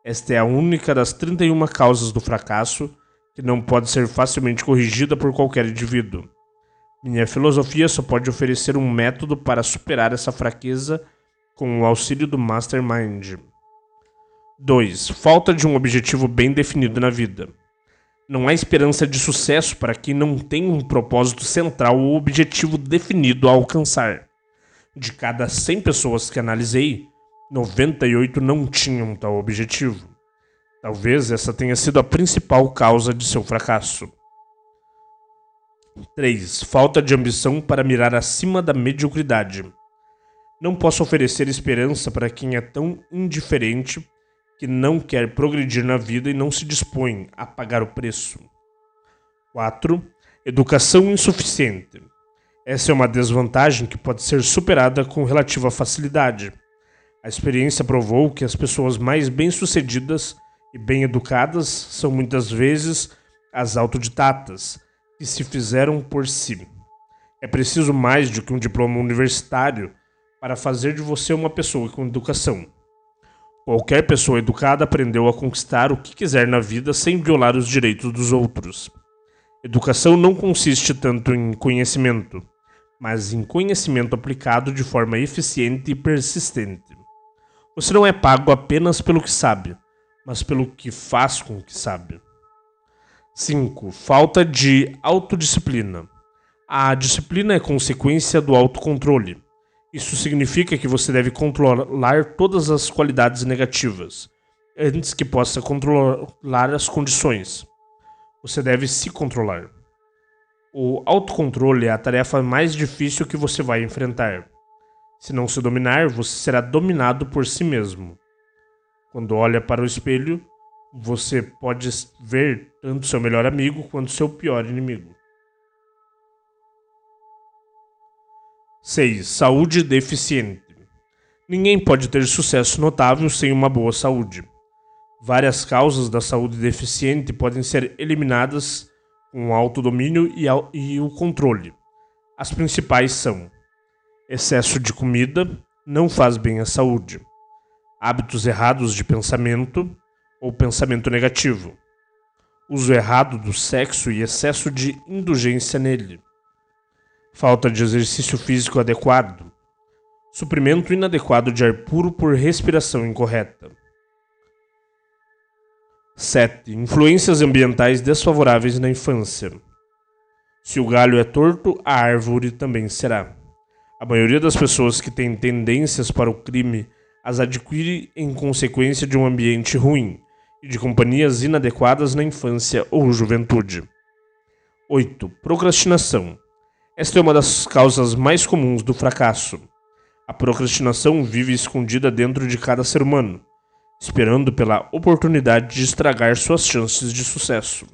Esta é a única das 31 causas do fracasso que não pode ser facilmente corrigida por qualquer indivíduo. Minha filosofia só pode oferecer um método para superar essa fraqueza com o auxílio do Mastermind. 2. Falta de um objetivo bem definido na vida. Não há esperança de sucesso para quem não tem um propósito central ou objetivo definido a alcançar. De cada 100 pessoas que analisei, 98 não tinham tal objetivo. Talvez essa tenha sido a principal causa de seu fracasso. 3. Falta de ambição para mirar acima da mediocridade. Não posso oferecer esperança para quem é tão indiferente que não quer progredir na vida e não se dispõe a pagar o preço. 4. Educação insuficiente. Essa é uma desvantagem que pode ser superada com relativa facilidade. A experiência provou que as pessoas mais bem-sucedidas e bem-educadas são muitas vezes as autodidatas, que se fizeram por si. É preciso mais do que um diploma universitário para fazer de você uma pessoa com educação. Qualquer pessoa educada aprendeu a conquistar o que quiser na vida sem violar os direitos dos outros. Educação não consiste tanto em conhecimento, mas em conhecimento aplicado de forma eficiente e persistente. Você não é pago apenas pelo que sabe, mas pelo que faz com o que sabe. 5. Falta de autodisciplina. A disciplina é consequência do autocontrole. Isso significa que você deve controlar todas as qualidades negativas, antes que possa controlar as condições. Você deve se controlar. O autocontrole é a tarefa mais difícil que você vai enfrentar. Se não se dominar, você será dominado por si mesmo. Quando olha para o espelho, você pode ver tanto seu melhor amigo quanto seu pior inimigo. 6. Saúde deficiente. Ninguém pode ter sucesso notável sem uma boa saúde. Várias causas da saúde deficiente podem ser eliminadas com o autodomínio e o controle. As principais são: excesso de comida não faz bem à saúde, hábitos errados de pensamento ou pensamento negativo, uso errado do sexo e excesso de indulgência nele, falta de exercício físico adequado, suprimento inadequado de ar puro por respiração incorreta. 7. Influências ambientais desfavoráveis na infância. Se o galho é torto, a árvore também será. A maioria das pessoas que têm tendências para o crime as adquire em consequência de um ambiente ruim e de companhias inadequadas na infância ou juventude. 8. Procrastinação. Esta é uma das causas mais comuns do fracasso. A procrastinação vive escondida dentro de cada ser humano, esperando pela oportunidade de estragar suas chances de sucesso.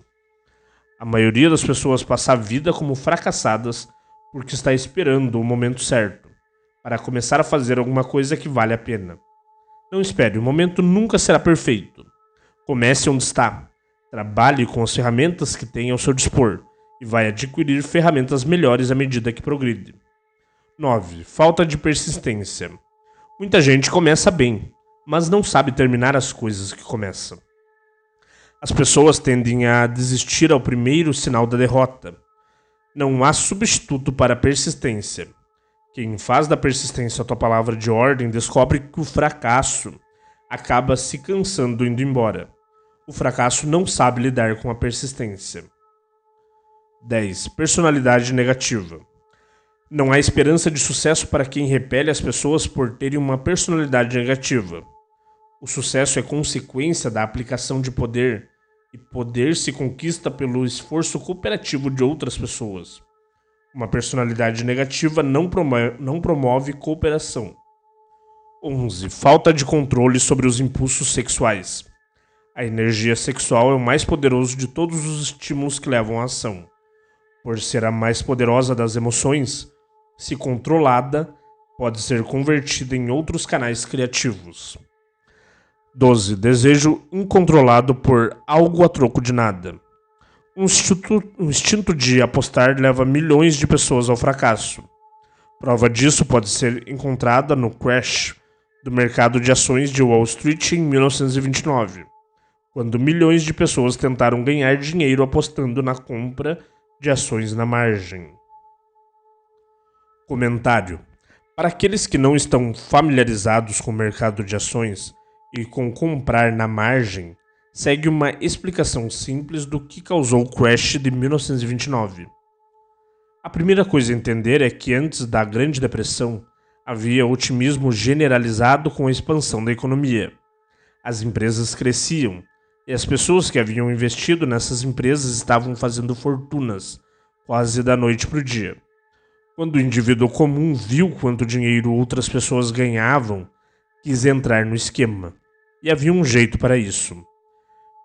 A maioria das pessoas passa a vida como fracassadas porque está esperando o momento certo para começar a fazer alguma coisa que vale a pena. Não espere, o momento nunca será perfeito. Comece onde está. Trabalhe com as ferramentas que tem ao seu dispor e vai adquirir ferramentas melhores à medida que progride. 9. Falta de persistência. Muita gente começa bem, mas não sabe terminar as coisas que começa. As pessoas tendem a desistir ao primeiro sinal da derrota. Não há substituto para a persistência. Quem faz da persistência a tua palavra de ordem descobre que o fracasso acaba se cansando indo embora. O fracasso não sabe lidar com a persistência. 10. Personalidade negativa. Não há esperança de sucesso para quem repele as pessoas por terem uma personalidade negativa. O sucesso é consequência da aplicação de poder, e poder se conquista pelo esforço cooperativo de outras pessoas. Uma personalidade negativa não promove cooperação. 11. Falta de controle sobre os impulsos sexuais. A energia sexual é o mais poderoso de todos os estímulos que levam à ação. Por ser a mais poderosa das emoções, se controlada, pode ser convertida em outros canais criativos. 12. Desejo incontrolado por algo a troco de nada. Um instinto de apostar leva milhões de pessoas ao fracasso. Prova disso pode ser encontrada no crash do mercado de ações de Wall Street em 1929, quando milhões de pessoas tentaram ganhar dinheiro apostando na compra de ações na margem. Comentário. Para aqueles que não estão familiarizados com o mercado de ações e com comprar na margem, segue uma explicação simples do que causou o crash de 1929. A primeira coisa a entender é que antes da Grande Depressão, havia otimismo generalizado com a expansão da economia. As empresas cresciam, e as pessoas que haviam investido nessas empresas estavam fazendo fortunas, quase da noite para o dia. Quando o indivíduo comum viu quanto dinheiro outras pessoas ganhavam, quis entrar no esquema. E havia um jeito para isso.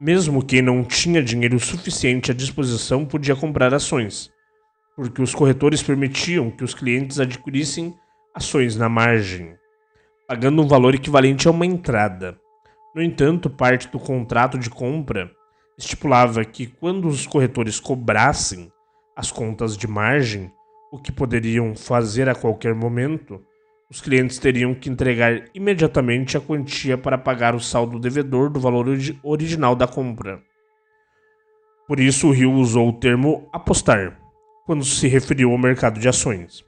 Mesmo quem não tinha dinheiro suficiente à disposição podia comprar ações, porque os corretores permitiam que os clientes adquirissem ações na margem, pagando um valor equivalente a uma entrada. No entanto, parte do contrato de compra estipulava que quando os corretores cobrassem as contas de margem, o que poderiam fazer a qualquer momento, os clientes teriam que entregar imediatamente a quantia para pagar o saldo devedor do valor original da compra. Por isso, o Hill usou o termo apostar, quando se referiu ao mercado de ações.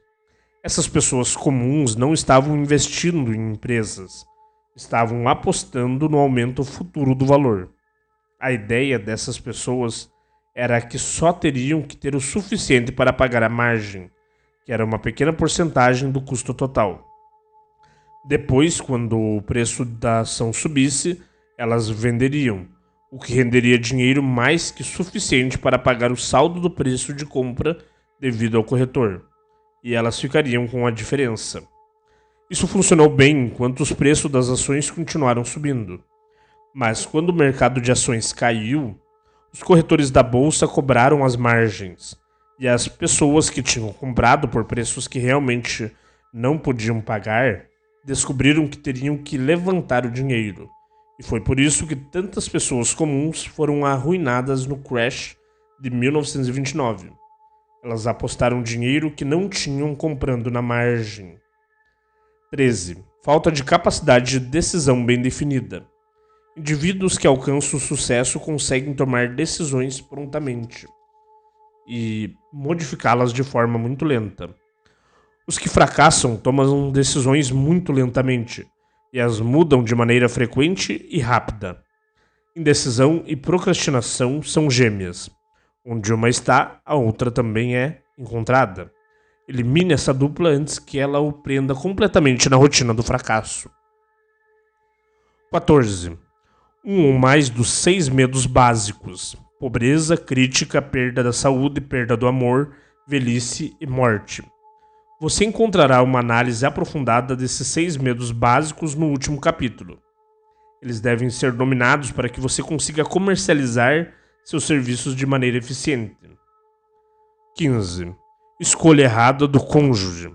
Essas pessoas comuns não estavam investindo em empresas, estavam apostando no aumento futuro do valor. A ideia dessas pessoas era que só teriam que ter o suficiente para pagar a margem, que era uma pequena porcentagem do custo total. Depois, quando o preço da ação subisse, elas venderiam, o que renderia dinheiro mais que suficiente para pagar o saldo do preço de compra devido ao corretor, e elas ficariam com a diferença. Isso funcionou bem enquanto os preços das ações continuaram subindo. Mas quando o mercado de ações caiu, os corretores da bolsa cobraram as margens, e as pessoas que tinham comprado por preços que realmente não podiam pagar descobriram que teriam que levantar o dinheiro. E foi por isso que tantas pessoas comuns foram arruinadas no crash de 1929. Elas apostaram dinheiro que não tinham comprando na margem. 13. Falta de capacidade de decisão bem definida. Indivíduos que alcançam o sucesso conseguem tomar decisões prontamente e modificá-las de forma muito lenta. Os que fracassam tomam decisões muito lentamente e as mudam de maneira frequente e rápida. Indecisão e procrastinação são gêmeas. Onde uma está, a outra também é encontrada. Elimine essa dupla antes que ela o prenda completamente na rotina do fracasso. 14. Um ou mais dos 6 medos básicos: pobreza, crítica, perda da saúde, perda do amor, velhice e morte. Você encontrará uma análise aprofundada desses 6 medos básicos no último capítulo. Eles devem ser dominados para que você consiga comercializar seus serviços de maneira eficiente. 15. Escolha errada do cônjuge.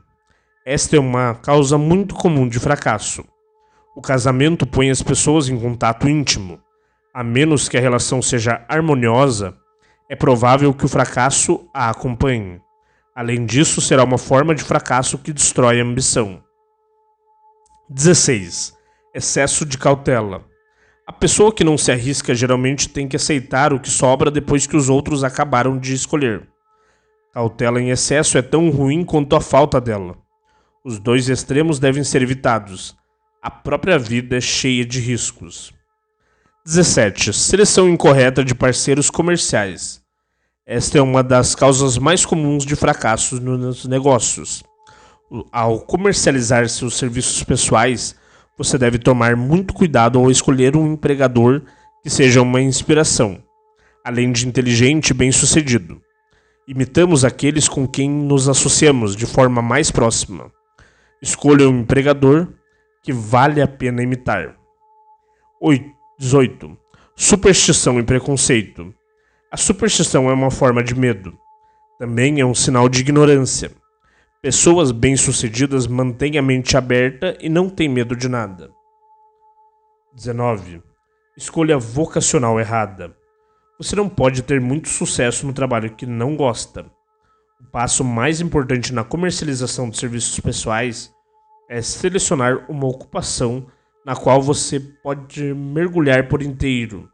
Esta é uma causa muito comum de fracasso. O casamento põe as pessoas em contato íntimo. A menos que a relação seja harmoniosa, é provável que o fracasso a acompanhe. Além disso, será uma forma de fracasso que destrói a ambição. 16. Excesso de cautela. A pessoa que não se arrisca geralmente tem que aceitar o que sobra depois que os outros acabaram de escolher. Cautela em excesso é tão ruim quanto a falta dela. Os dois extremos devem ser evitados. A própria vida é cheia de riscos. 17. Seleção incorreta de parceiros comerciais. Esta é uma das causas mais comuns de fracassos nos negócios. Ao comercializar seus serviços pessoais, você deve tomar muito cuidado ao escolher um empregador que seja uma inspiração, além de inteligente e bem-sucedido. Imitamos aqueles com quem nos associamos de forma mais próxima. Escolha um empregador que vale a pena imitar. 18. Superstição e preconceito. A superstição é uma forma de medo. Também é um sinal de ignorância. Pessoas bem-sucedidas mantêm a mente aberta e não têm medo de nada. 19. Escolha vocacional errada. Você não pode ter muito sucesso no trabalho que não gosta. O passo mais importante na comercialização de serviços pessoais é selecionar uma ocupação na qual você pode mergulhar por inteiro.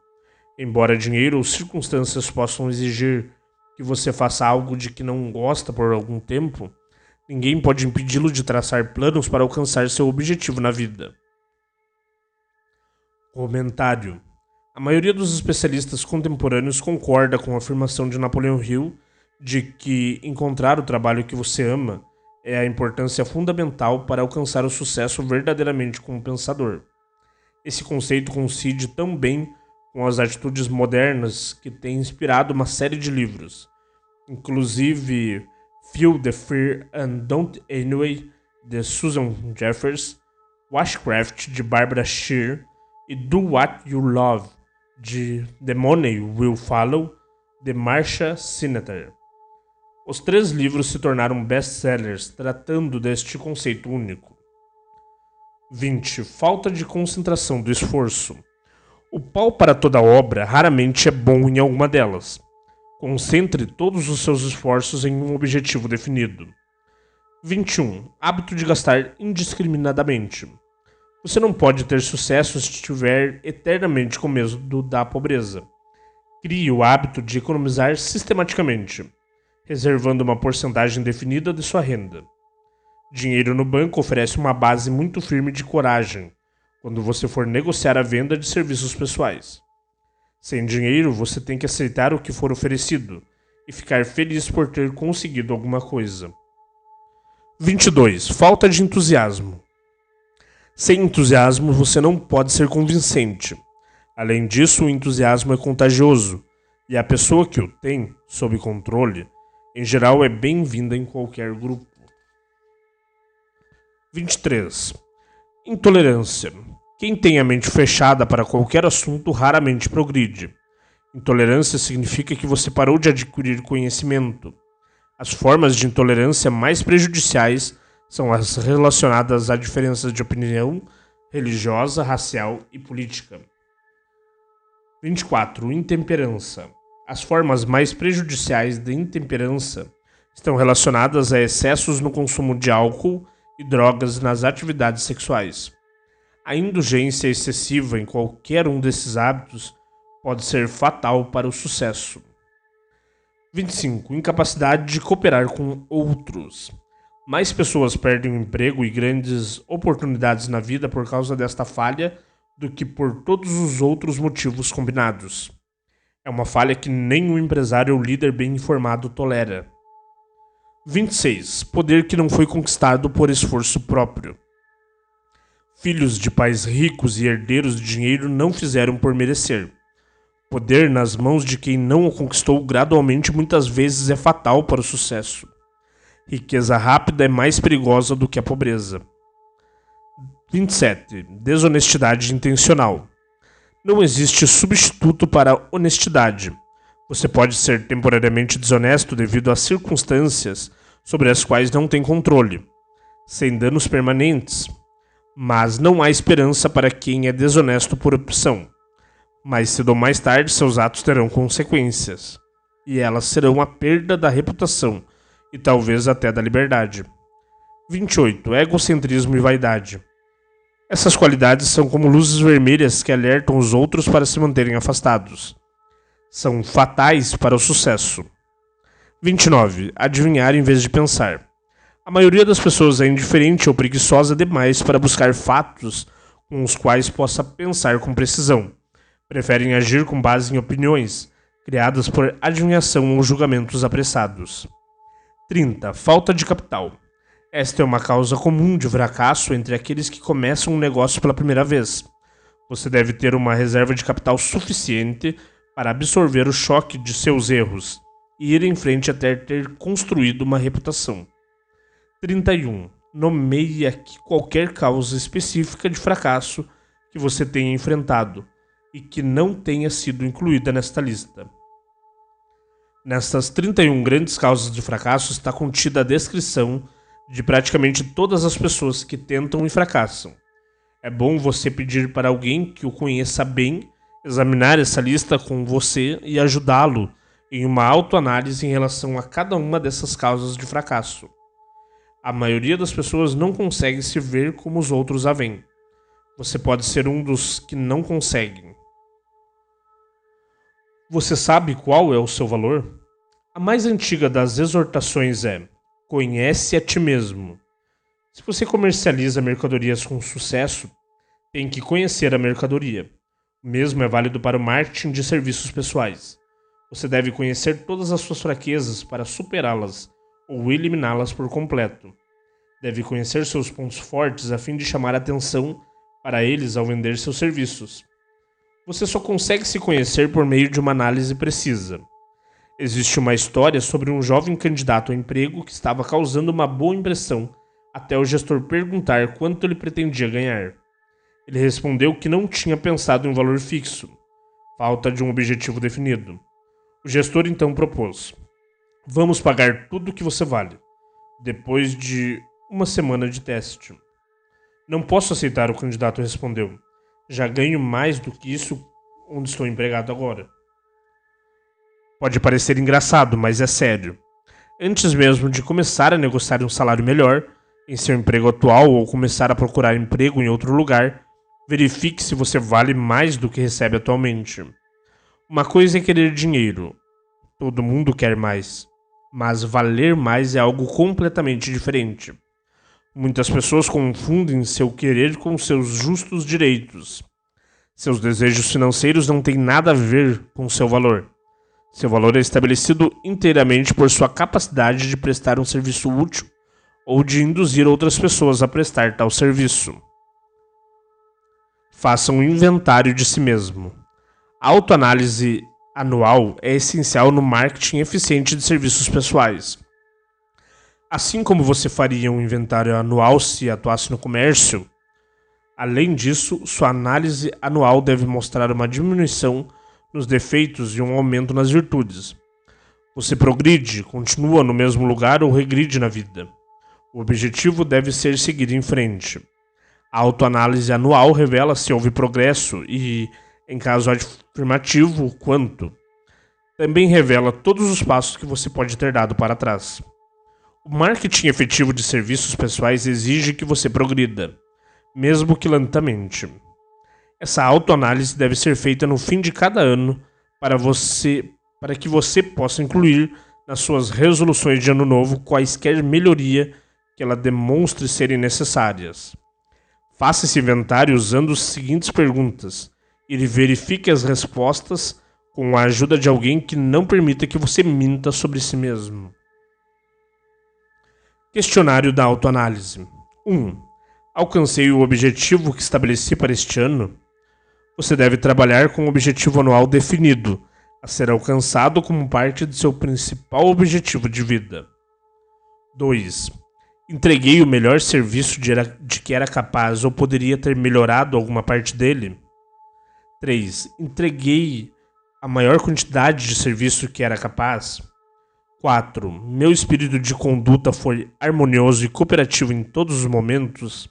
Embora dinheiro ou circunstâncias possam exigir que você faça algo de que não gosta por algum tempo, ninguém pode impedi-lo de traçar planos para alcançar seu objetivo na vida. Comentário. A maioria dos especialistas contemporâneos concorda com a afirmação de Napoleão Hill de que encontrar o trabalho que você ama é a importância fundamental para alcançar o sucesso verdadeiramente como pensador. Esse conceito coincide tão bem com as atitudes modernas que têm inspirado uma série de livros, inclusive Feel the Fear and Don't Anyway, de Susan Jeffers, Washcraft, de Barbara Shear, e Do What You Love, de The Money Will Follow, de Marcia Sineter. Os 3 livros se tornaram best-sellers tratando deste conceito único. 20. Falta de concentração do esforço. O pau para toda obra raramente é bom em alguma delas. Concentre todos os seus esforços em um objetivo definido. 21. Hábito de gastar indiscriminadamente. Você não pode ter sucesso se estiver eternamente com medo da pobreza. Crie o hábito de economizar sistematicamente, reservando uma porcentagem definida de sua renda. Dinheiro no banco oferece uma base muito firme de coragem quando você for negociar a venda de serviços pessoais. Sem dinheiro, você tem que aceitar o que for oferecido e ficar feliz por ter conseguido alguma coisa. 22. Falta de entusiasmo. Sem entusiasmo, você não pode ser convincente. Além disso, o entusiasmo é contagioso, e a pessoa que o tem, sob controle, em geral é bem-vinda em qualquer grupo. 23. Intolerância. Quem tem a mente fechada para qualquer assunto raramente progride. Intolerância significa que você parou de adquirir conhecimento. As formas de intolerância mais prejudiciais são as relacionadas a diferenças de opinião religiosa, racial e política. 24. Intemperança. As formas mais prejudiciais de intemperança estão relacionadas a excessos no consumo de álcool e drogas nas atividades sexuais. A indulgência excessiva em qualquer um desses hábitos pode ser fatal para o sucesso. 25. Incapacidade de cooperar com outros. Mais pessoas perdem o emprego e grandes oportunidades na vida por causa desta falha do que por todos os outros motivos combinados. É uma falha que nenhum empresário ou líder bem informado tolera. 26. Poder que não foi conquistado por esforço próprio. Filhos de pais ricos e herdeiros de dinheiro não fizeram por merecer. Poder nas mãos de quem não o conquistou gradualmente muitas vezes é fatal para o sucesso. Riqueza rápida é mais perigosa do que a pobreza. 27. Desonestidade intencional. Não existe substituto para a honestidade. Você pode ser temporariamente desonesto devido a circunstâncias sobre as quais não tem controle, sem danos permanentes. Mas não há esperança para quem é desonesto por opção. Mais cedo ou mais tarde, seus atos terão consequências, e elas serão a perda da reputação e talvez até da liberdade. 28. Egocentrismo e vaidade. Essas qualidades são como luzes vermelhas que alertam os outros para se manterem afastados. São fatais para o sucesso. 29. Adivinhar em vez de pensar. A maioria das pessoas é indiferente ou preguiçosa demais para buscar fatos com os quais possa pensar com precisão. Preferem agir com base em opiniões, criadas por adivinhação ou julgamentos apressados. 30. Falta de capital. Esta é uma causa comum de fracasso entre aqueles que começam um negócio pela primeira vez. Você deve ter uma reserva de capital suficiente para absorver o choque de seus erros e ir em frente até ter construído uma reputação. 31. Nomeie aqui qualquer causa específica de fracasso que você tenha enfrentado e que não tenha sido incluída nesta lista. Nestas 31 grandes causas de fracasso está contida a descrição de praticamente todas as pessoas que tentam e fracassam. É bom você pedir para alguém que o conheça bem examinar essa lista com você e ajudá-lo em uma autoanálise em relação a cada uma dessas causas de fracasso. A maioria das pessoas não consegue se ver como os outros a veem. Você pode ser um dos que não conseguem. Você sabe qual é o seu valor? A mais antiga das exortações é: conhece a ti mesmo. Se você comercializa mercadorias com sucesso, tem que conhecer a mercadoria. O mesmo é válido para o marketing de serviços pessoais. Você deve conhecer todas as suas fraquezas para superá-las ou eliminá-las por completo. Deve conhecer seus pontos fortes a fim de chamar a atenção para eles ao vender seus serviços. Você só consegue se conhecer por meio de uma análise precisa. Existe uma história sobre um jovem candidato a emprego que estava causando uma boa impressão até o gestor perguntar quanto ele pretendia ganhar. Ele respondeu que não tinha pensado em um valor fixo, falta de um objetivo definido. O gestor então propôs: vamos pagar tudo o que você vale, depois de uma semana de teste. Não posso aceitar, o candidato respondeu. Já ganho mais do que isso onde estou empregado agora. Pode parecer engraçado, mas é sério. Antes mesmo de começar a negociar um salário melhor em seu emprego atual ou começar a procurar emprego em outro lugar, verifique se você vale mais do que recebe atualmente. Uma coisa é querer dinheiro. Todo mundo quer mais. Mas valer mais é algo completamente diferente. Muitas pessoas confundem seu querer com seus justos direitos. Seus desejos financeiros não têm nada a ver com seu valor. Seu valor é estabelecido inteiramente por sua capacidade de prestar um serviço útil ou de induzir outras pessoas a prestar tal serviço. Faça um inventário de si mesmo. A autoanálise anual é essencial no marketing eficiente de serviços pessoais. Assim como você faria um inventário anual se atuasse no comércio, além disso, sua análise anual deve mostrar uma diminuição nos defeitos e um aumento nas virtudes. Você progride, continua no mesmo lugar ou regride na vida. O objetivo deve ser seguir em frente. A autoanálise anual revela se houve progresso e, em caso afirmativo, quanto. Também revela todos os passos que você pode ter dado para trás. O marketing efetivo de serviços pessoais exige que você progrida, mesmo que lentamente. Essa autoanálise deve ser feita no fim de cada ano para que você possa incluir nas suas resoluções de ano novo quaisquer melhoria que ela demonstre serem necessárias. Faça esse inventário usando as seguintes perguntas e verifique as respostas com a ajuda de alguém que não permita que você minta sobre si mesmo. Questionário da autoanálise. 1. Alcancei o objetivo que estabeleci para este ano? Você deve trabalhar com um objetivo anual definido, a ser alcançado como parte de seu principal objetivo de vida. 2. Entreguei o melhor serviço de que era capaz ou poderia ter melhorado alguma parte dele? 3. Entreguei a maior quantidade de serviço que era capaz? 4. Meu espírito de conduta foi harmonioso e cooperativo em todos os momentos?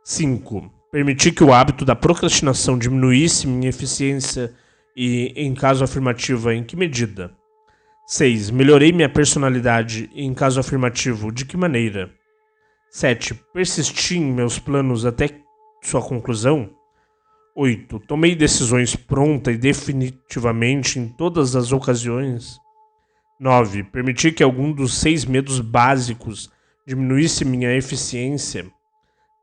5. Permiti que o hábito da procrastinação diminuísse minha eficiência e, em caso afirmativo, em que medida? 6. Melhorei minha personalidade e, em caso afirmativo, de que maneira? 7. Persisti em meus planos até sua conclusão? 8. Tomei decisões pronta e definitivamente em todas as ocasiões? 9. Permiti que algum dos 6 medos básicos diminuísse minha eficiência?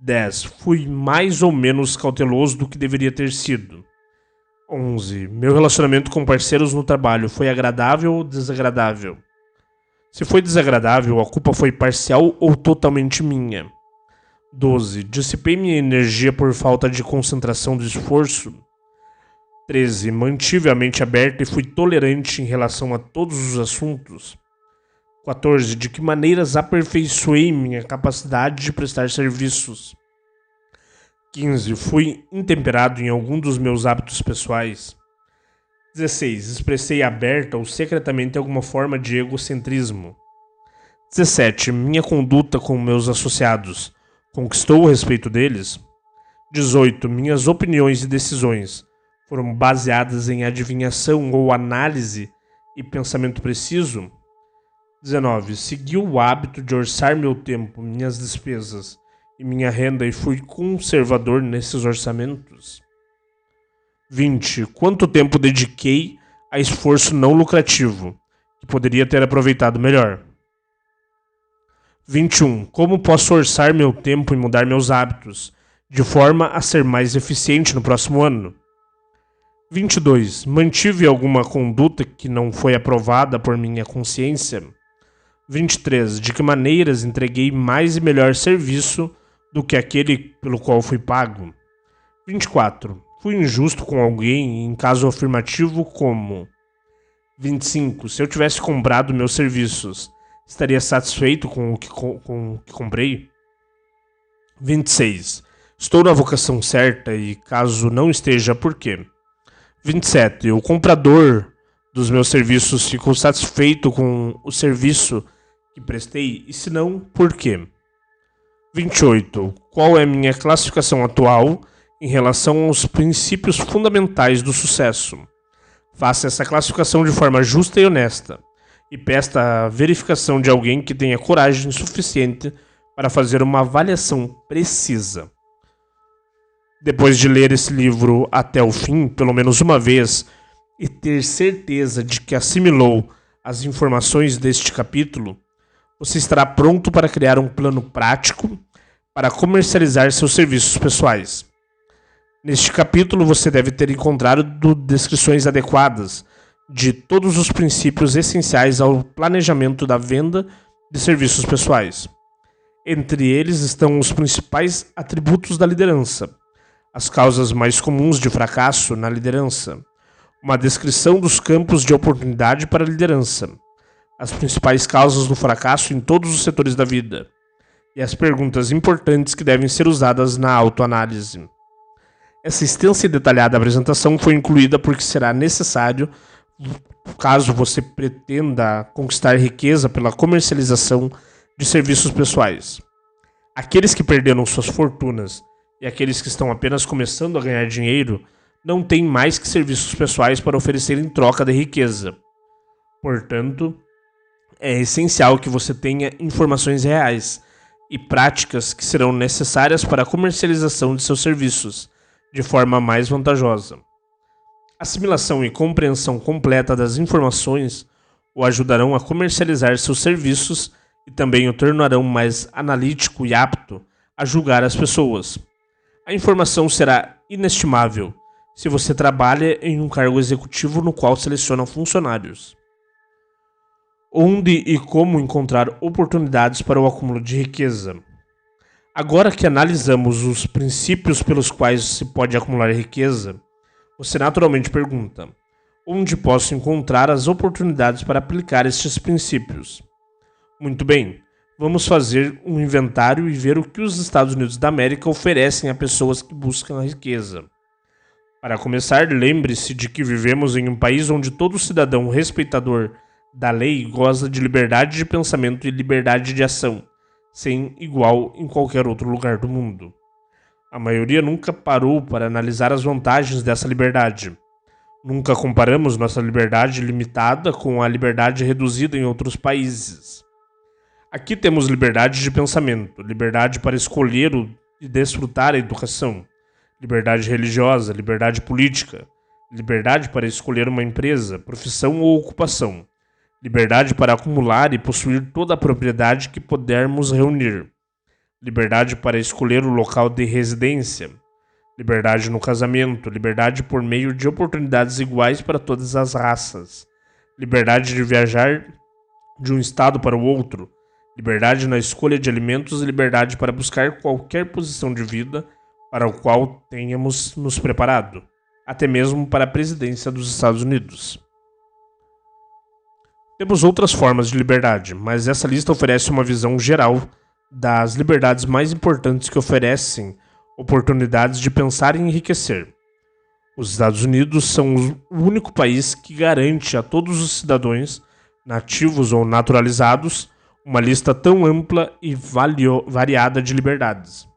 10. Fui mais ou menos cauteloso do que deveria ter sido? 11. Meu relacionamento com parceiros no trabalho foi agradável ou desagradável? Se foi desagradável, a culpa foi parcial ou totalmente minha? 12. Dissipei minha energia por falta de concentração do esforço? 13. Mantive a mente aberta e fui tolerante em relação a todos os assuntos? 14. De que maneiras aperfeiçoei minha capacidade de prestar serviços? 15. Fui intemperado em algum dos meus hábitos pessoais? 16. Expressei aberta ou secretamente alguma forma de egocentrismo? 17. Minha conduta com meus associados conquistou o respeito deles? 18. Minhas opiniões e decisões foram baseadas em adivinhação ou análise e pensamento preciso? 19. Segui o hábito de orçar meu tempo, minhas despesas e minha renda e fui conservador nesses orçamentos? 20. Quanto tempo dediquei a esforço não lucrativo, que poderia ter aproveitado melhor? 21. Como posso orçar meu tempo e mudar meus hábitos, de forma a ser mais eficiente no próximo ano? 22. Mantive alguma conduta que não foi aprovada por minha consciência? 23. De que maneiras entreguei mais e melhor serviço do que aquele pelo qual fui pago? 24. Fui injusto com alguém em caso afirmativo como? 25. Se eu tivesse comprado meus serviços, estaria satisfeito com o que comprei? 26. Estou na vocação certa e caso não esteja, por quê? 27. O comprador dos meus serviços ficou satisfeito com o serviço que prestei e se não, por quê? 28. Qual é a minha classificação atual em relação aos princípios fundamentais do sucesso? Faça essa classificação de forma justa e honesta e peça a verificação de alguém que tenha coragem suficiente para fazer uma avaliação precisa. Depois de ler esse livro até o fim, pelo menos uma vez, e ter certeza de que assimilou as informações deste capítulo, você estará pronto para criar um plano prático para comercializar seus serviços pessoais. Neste capítulo, você deve ter encontrado descrições adequadas de todos os princípios essenciais ao planejamento da venda de serviços pessoais. Entre eles estão os principais atributos da liderança, as causas mais comuns de fracasso na liderança, uma descrição dos campos de oportunidade para a liderança, as principais causas do fracasso em todos os setores da vida e as perguntas importantes que devem ser usadas na autoanálise. Essa extensa e detalhada apresentação foi incluída porque será necessário caso você pretenda conquistar riqueza pela comercialização de serviços pessoais. Aqueles que perderam suas fortunas e aqueles que estão apenas começando a ganhar dinheiro não têm mais que serviços pessoais para oferecer em troca de riqueza. Portanto, é essencial que você tenha informações reais e práticas que serão necessárias para a comercialização de seus serviços de forma mais vantajosa. Assimilação e compreensão completa das informações o ajudarão a comercializar seus serviços e também o tornarão mais analítico e apto a julgar as pessoas. A informação será inestimável se você trabalha em um cargo executivo no qual seleciona funcionários. Onde e como encontrar oportunidades para o acúmulo de riqueza? Agora que analisamos os princípios pelos quais se pode acumular riqueza, você naturalmente pergunta: onde posso encontrar as oportunidades para aplicar estes princípios? Muito bem, vamos fazer um inventário e ver o que os Estados Unidos da América oferecem a pessoas que buscam a riqueza. Para começar, lembre-se de que vivemos em um país onde todo cidadão respeitador da lei goza de liberdade de pensamento e liberdade de ação, sem igual em qualquer outro lugar do mundo. A maioria nunca parou para analisar as vantagens dessa liberdade. Nunca comparamos nossa liberdade limitada com a liberdade reduzida em outros países. Aqui temos liberdade de pensamento, liberdade para escolher e desfrutar a educação, liberdade religiosa, liberdade política, liberdade para escolher uma empresa, profissão ou ocupação, liberdade para acumular e possuir toda a propriedade que pudermos reunir, liberdade para escolher o local de residência, liberdade no casamento, liberdade por meio de oportunidades iguais para todas as raças, liberdade de viajar de um estado para o outro, liberdade na escolha de alimentos e liberdade para buscar qualquer posição de vida para o qual tenhamos nos preparado, até mesmo para a presidência dos Estados Unidos. Temos outras formas de liberdade, mas essa lista oferece uma visão geral das liberdades mais importantes que oferecem oportunidades de pensar em enriquecer. Os Estados Unidos são o único país que garante a todos os cidadãos, nativos ou naturalizados, uma lista tão ampla e variada de liberdades.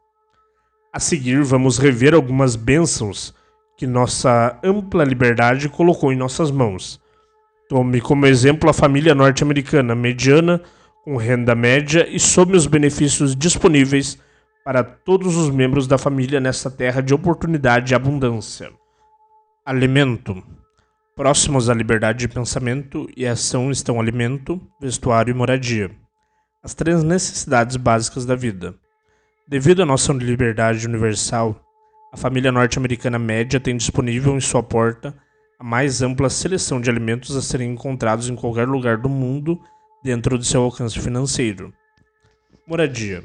A seguir, vamos rever algumas bênçãos que nossa ampla liberdade colocou em nossas mãos. Tome como exemplo a família norte-americana mediana, com renda média e sob os benefícios disponíveis para todos os membros da família nessa terra de oportunidade e abundância. Alimento. Próximos à liberdade de pensamento e ação estão alimento, vestuário e moradia. As três necessidades básicas da vida. Devido à nossa liberdade universal, a família norte-americana média tem disponível em sua porta a mais ampla seleção de alimentos a serem encontrados em qualquer lugar do mundo dentro de seu alcance financeiro. Moradia.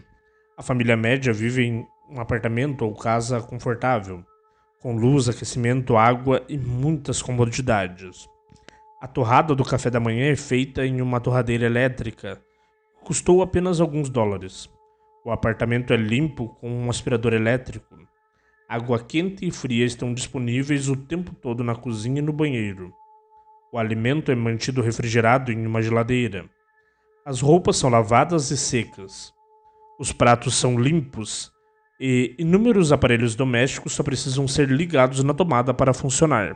A família média vive em um apartamento ou casa confortável, com luz, aquecimento, água e muitas comodidades. A torrada do café da manhã é feita em uma torradeira elétrica. Custou apenas alguns dólares. O apartamento é limpo com um aspirador elétrico. Água quente e fria estão disponíveis o tempo todo na cozinha e no banheiro. O alimento é mantido refrigerado em uma geladeira. As roupas são lavadas e secas. Os pratos são limpos e inúmeros aparelhos domésticos só precisam ser ligados na tomada para funcionar.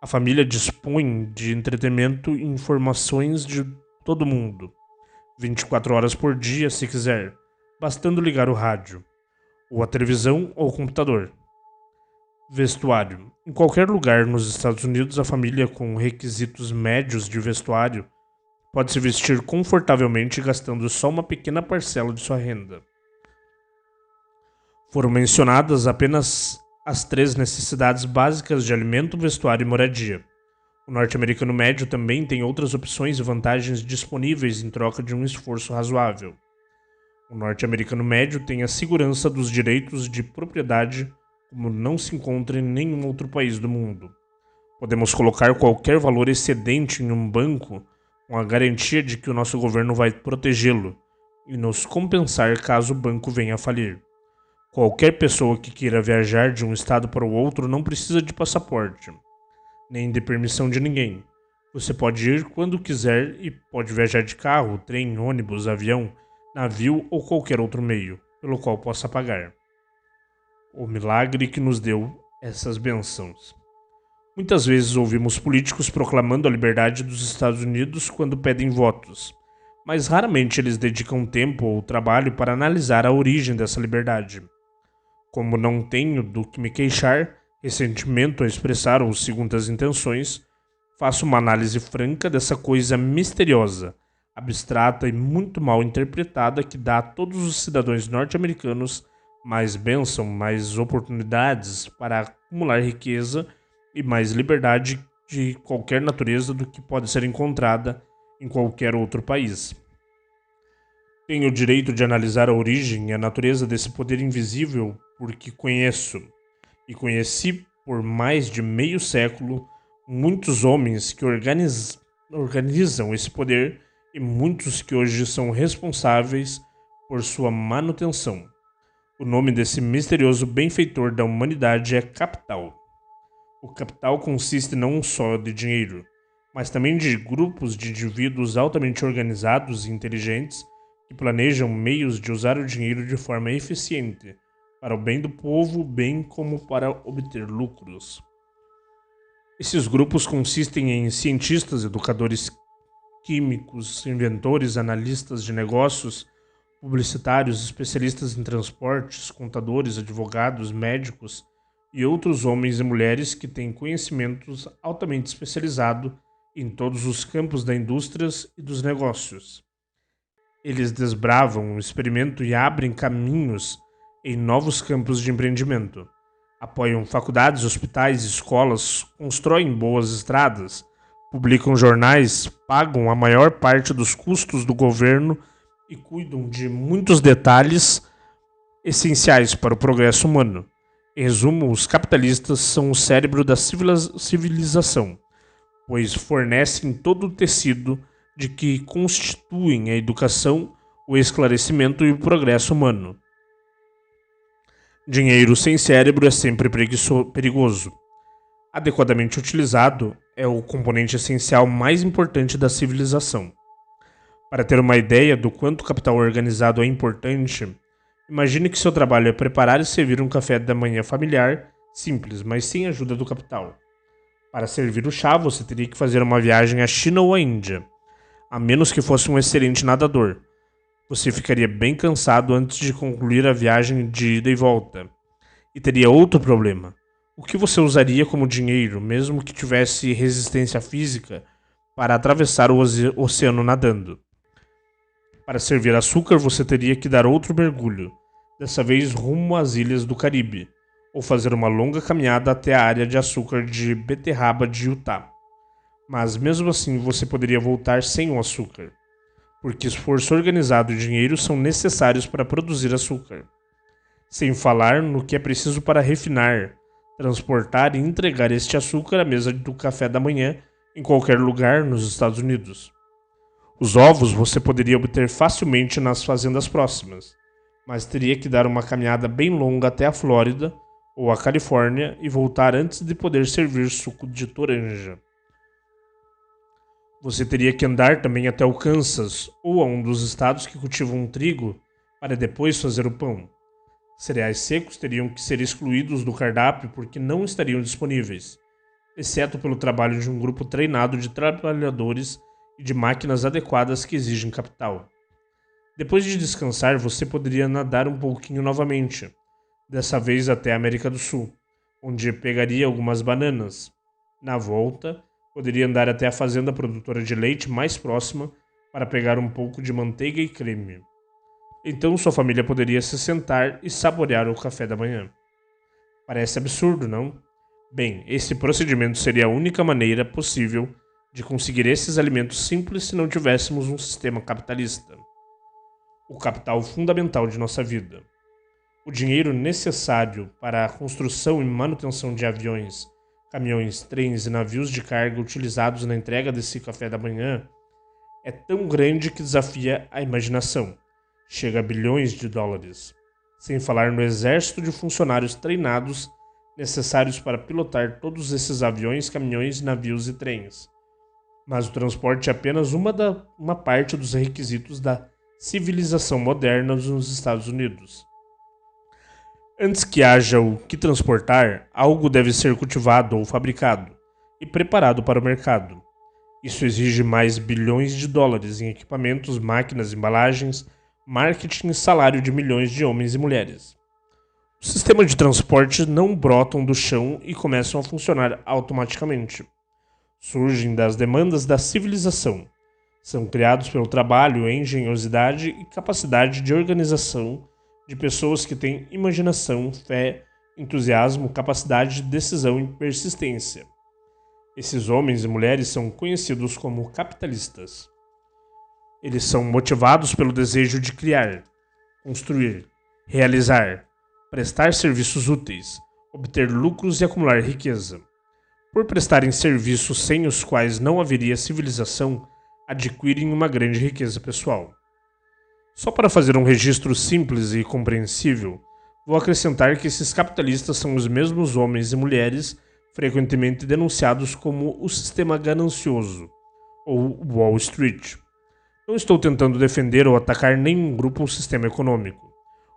A família dispõe de entretenimento e informações de todo mundo, 24 horas por dia se quiser, bastando ligar o rádio, ou a televisão ou o computador. Vestuário. Em qualquer lugar nos Estados Unidos, a família com requisitos médios de vestuário pode se vestir confortavelmente gastando só uma pequena parcela de sua renda. Foram mencionadas apenas as 3 necessidades básicas de alimento, vestuário e moradia. O norte-americano médio também tem outras opções e vantagens disponíveis em troca de um esforço razoável. O norte-americano médio tem a segurança dos direitos de propriedade como não se encontra em nenhum outro país do mundo. Podemos colocar qualquer valor excedente em um banco com a garantia de que o nosso governo vai protegê-lo e nos compensar caso o banco venha a falir. Qualquer pessoa que queira viajar de um estado para o outro não precisa de passaporte, nem de permissão de ninguém. Você pode ir quando quiser e pode viajar de carro, trem, ônibus, avião, navio ou qualquer outro meio, pelo qual possa pagar. O milagre que nos deu essas bênçãos. Muitas vezes ouvimos políticos proclamando a liberdade dos Estados Unidos quando pedem votos, mas raramente eles dedicam tempo ou trabalho para analisar a origem dessa liberdade. Como não tenho do que me queixar, ressentimento a expressar ou segundas intenções, faço uma análise franca dessa coisa misteriosa, abstrata e muito mal interpretada que dá a todos os cidadãos norte-americanos mais bênção, mais oportunidades para acumular riqueza e mais liberdade de qualquer natureza do que pode ser encontrada em qualquer outro país. Tenho o direito de analisar a origem e a natureza desse poder invisível porque conheço e conheci por mais de meio século muitos homens que organizam esse poder e muitos que hoje são responsáveis por sua manutenção. O nome desse misterioso benfeitor da humanidade é capital. O capital consiste não só de dinheiro, mas também de grupos de indivíduos altamente organizados e inteligentes que planejam meios de usar o dinheiro de forma eficiente, para o bem do povo, bem como para obter lucros. Esses grupos consistem em cientistas, educadores químicos, inventores, analistas de negócios, publicitários, especialistas em transportes, contadores, advogados, médicos e outros homens e mulheres que têm conhecimentos altamente especializados em todos os campos da indústria e dos negócios. Eles desbravam, experimentam e abrem caminhos em novos campos de empreendimento. Apoiam faculdades, hospitais, escolas, constroem boas estradas, publicam jornais, pagam a maior parte dos custos do governo e cuidam de muitos detalhes essenciais para o progresso humano. Em resumo, os capitalistas são o cérebro da civilização, pois fornecem todo o tecido de que constituem a educação, o esclarecimento e o progresso humano. Dinheiro sem cérebro é sempre perigoso. Adequadamente utilizado, é o componente essencial mais importante da civilização. Para ter uma ideia do quanto o capital organizado é importante, imagine que seu trabalho é preparar e servir um café da manhã familiar, simples, mas sem a ajuda do capital. Para servir o chá, você teria que fazer uma viagem à China ou à Índia, a menos que fosse um excelente nadador. Você ficaria bem cansado antes de concluir a viagem de ida e volta. E teria outro problema. O que você usaria como dinheiro, mesmo que tivesse resistência física, para atravessar o oceano nadando? Para servir açúcar, você teria que dar outro mergulho, dessa vez rumo às ilhas do Caribe, ou fazer uma longa caminhada até a área de açúcar de beterraba de Utah. Mas mesmo assim você poderia voltar sem o açúcar, porque esforço organizado e dinheiro são necessários para produzir açúcar. Sem falar no que é preciso para refinar, transportar e entregar este açúcar à mesa do café da manhã em qualquer lugar nos Estados Unidos. Os ovos você poderia obter facilmente nas fazendas próximas, mas teria que dar uma caminhada bem longa até a Flórida ou a Califórnia e voltar antes de poder servir suco de toranja. Você teria que andar também até o Kansas ou a um dos estados que cultivam trigo para depois fazer o pão. Cereais secos teriam que ser excluídos do cardápio porque não estariam disponíveis. exceto pelo trabalho de um grupo treinado de trabalhadores e de máquinas adequadas que exigem capital. Depois de descansar, você poderia nadar um pouquinho novamente, dessa vez até a América do Sul, onde pegaria algumas bananas. Na volta, poderia andar até a fazenda produtora de leite mais próxima para pegar um pouco de manteiga e creme. Então sua família poderia se sentar e saborear o café da manhã. Parece absurdo, não? Bem, esse procedimento seria a única maneira possível de conseguir esses alimentos simples se não tivéssemos um sistema capitalista. O capital fundamental de nossa vida. O dinheiro necessário para a construção e manutenção de aviões, caminhões, trens e navios de carga utilizados na entrega desse café da manhã é tão grande que desafia a imaginação. Chega a bilhões de dólares. Sem falar no exército de funcionários treinados necessários para pilotar todos esses aviões, caminhões, navios e trens. Mas o transporte é apenas uma parte dos requisitos da civilização moderna nos Estados Unidos. Antes que haja o que transportar, algo deve ser cultivado ou fabricado e preparado para o mercado. Isso exige mais bilhões de dólares em equipamentos, máquinas, embalagens, marketing e salário de milhões de homens e mulheres. Os sistemas de transporte não brotam do chão e começam a funcionar automaticamente. Surgem das demandas da civilização. São criados pelo trabalho, engenhosidade e capacidade de organização de pessoas que têm imaginação, fé, entusiasmo, capacidade de decisão e persistência. Esses homens e mulheres são conhecidos como capitalistas. Eles são motivados pelo desejo de criar, construir, realizar, prestar serviços úteis, obter lucros e acumular riqueza. Por prestarem serviços sem os quais não haveria civilização, adquirem uma grande riqueza pessoal. Só para fazer um registro simples e compreensível, vou acrescentar que esses capitalistas são os mesmos homens e mulheres frequentemente denunciados como o sistema ganancioso, ou Wall Street. Não estou tentando defender ou atacar nenhum grupo ou sistema econômico.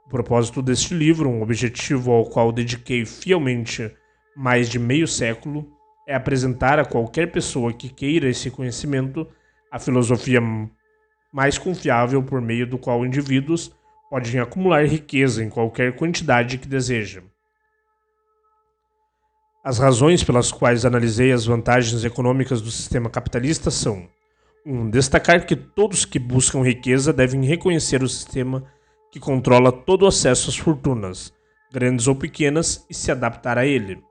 O propósito deste livro, um objetivo ao qual dediquei fielmente mais de meio século, é apresentar a qualquer pessoa que queira esse conhecimento a filosofia mais confiável por meio do qual indivíduos podem acumular riqueza em qualquer quantidade que desejam. As razões pelas quais analisei as vantagens econômicas do sistema capitalista são: 1. Destacar que todos que buscam riqueza devem reconhecer o sistema que controla todo o acesso às fortunas, grandes ou pequenas, e se adaptar a ele.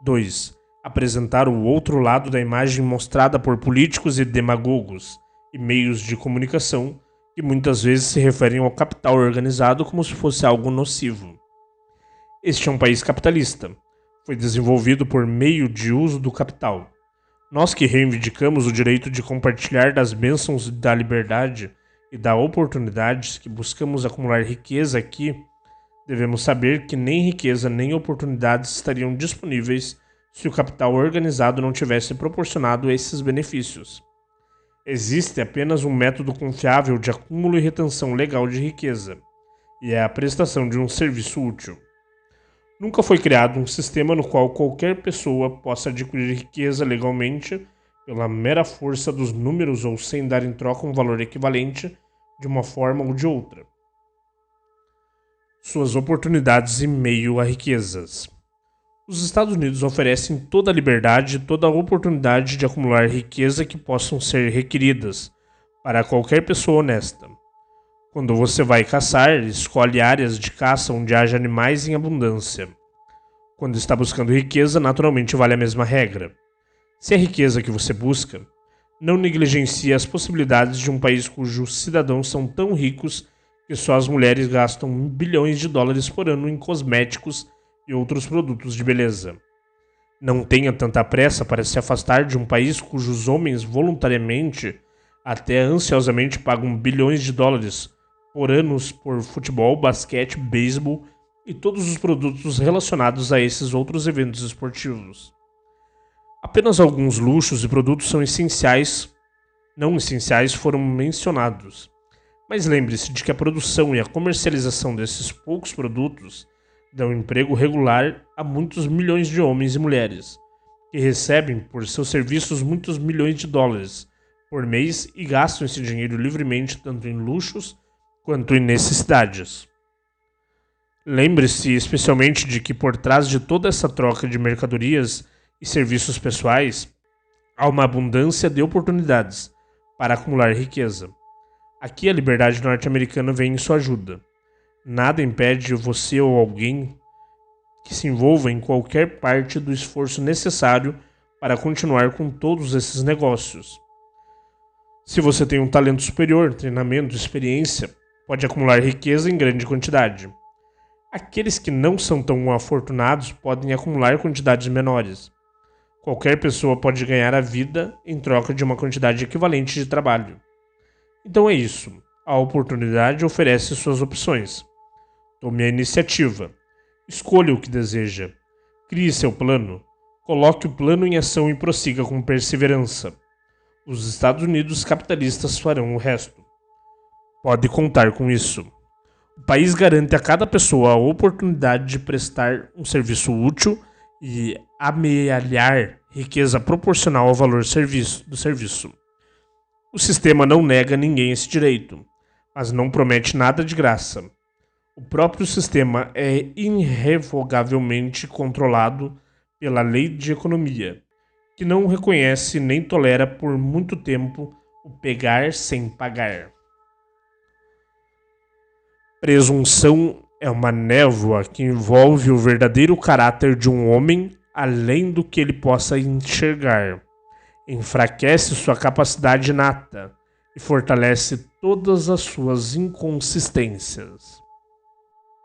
2. Apresentar o outro lado da imagem mostrada por políticos e demagogos e meios de comunicação que muitas vezes se referem ao capital organizado como se fosse algo nocivo. Este é um país capitalista. Foi desenvolvido por meio de uso do capital. Nós que reivindicamos o direito de compartilhar das bênçãos da liberdade e das oportunidades que buscamos acumular riqueza aqui, devemos saber que nem riqueza nem oportunidades estariam disponíveis se o capital organizado não tivesse proporcionado esses benefícios. Existe apenas um método confiável de acúmulo e retenção legal de riqueza, e é a prestação de um serviço útil. Nunca foi criado um sistema no qual qualquer pessoa possa adquirir riqueza legalmente pela mera força dos números ou sem dar em troca um valor equivalente de uma forma ou de outra. Suas oportunidades em meio a riquezas. Os Estados Unidos oferecem toda a liberdade e toda a oportunidade de acumular riqueza que possam ser requeridas para qualquer pessoa honesta. Quando você vai caçar, escolhe áreas de caça onde haja animais em abundância. Quando está buscando riqueza, naturalmente vale a mesma regra. Se é riqueza que você busca, não negligencie as possibilidades de um país cujos cidadãos são tão ricos que só as mulheres gastam bilhões de dólares por ano em cosméticos e outros produtos de beleza. Não tenha tanta pressa para se afastar de um país cujos homens voluntariamente, até ansiosamente pagam bilhões de dólares por ano por futebol, basquete, beisebol e todos os produtos relacionados a esses outros eventos esportivos. Apenas alguns luxos e produtos não essenciais foram mencionados. Mas lembre-se de que a produção e a comercialização desses poucos produtos dão emprego regular a muitos milhões de homens e mulheres, que recebem por seus serviços muitos milhões de dólares por mês e gastam esse dinheiro livremente tanto em luxos quanto em necessidades. Lembre-se especialmente de que por trás de toda essa troca de mercadorias e serviços pessoais, há uma abundância de oportunidades para acumular riqueza. Aqui a liberdade norte-americana vem em sua ajuda. Nada impede você ou alguém que se envolva em qualquer parte do esforço necessário para continuar com todos esses negócios. Se você tem um talento superior, treinamento, experiência, pode acumular riqueza em grande quantidade. Aqueles que não são tão afortunados podem acumular quantidades menores. Qualquer pessoa pode ganhar a vida em troca de uma quantidade equivalente de trabalho. Então é isso. A oportunidade oferece suas opções. Tome a iniciativa. Escolha o que deseja. Crie seu plano. Coloque o plano em ação e prossiga com perseverança. Os Estados Unidos capitalistas farão o resto. Pode contar com isso. O país garante a cada pessoa a oportunidade de prestar um serviço útil e amealhar riqueza proporcional ao valor do serviço. O sistema não nega a ninguém esse direito, mas não promete nada de graça. O próprio sistema é irrevogavelmente controlado pela lei de economia, que não reconhece nem tolera por muito tempo o pegar sem pagar. Presunção é uma névoa que envolve o verdadeiro caráter de um homem além do que ele possa enxergar. Enfraquece sua capacidade inata e fortalece todas as suas inconsistências.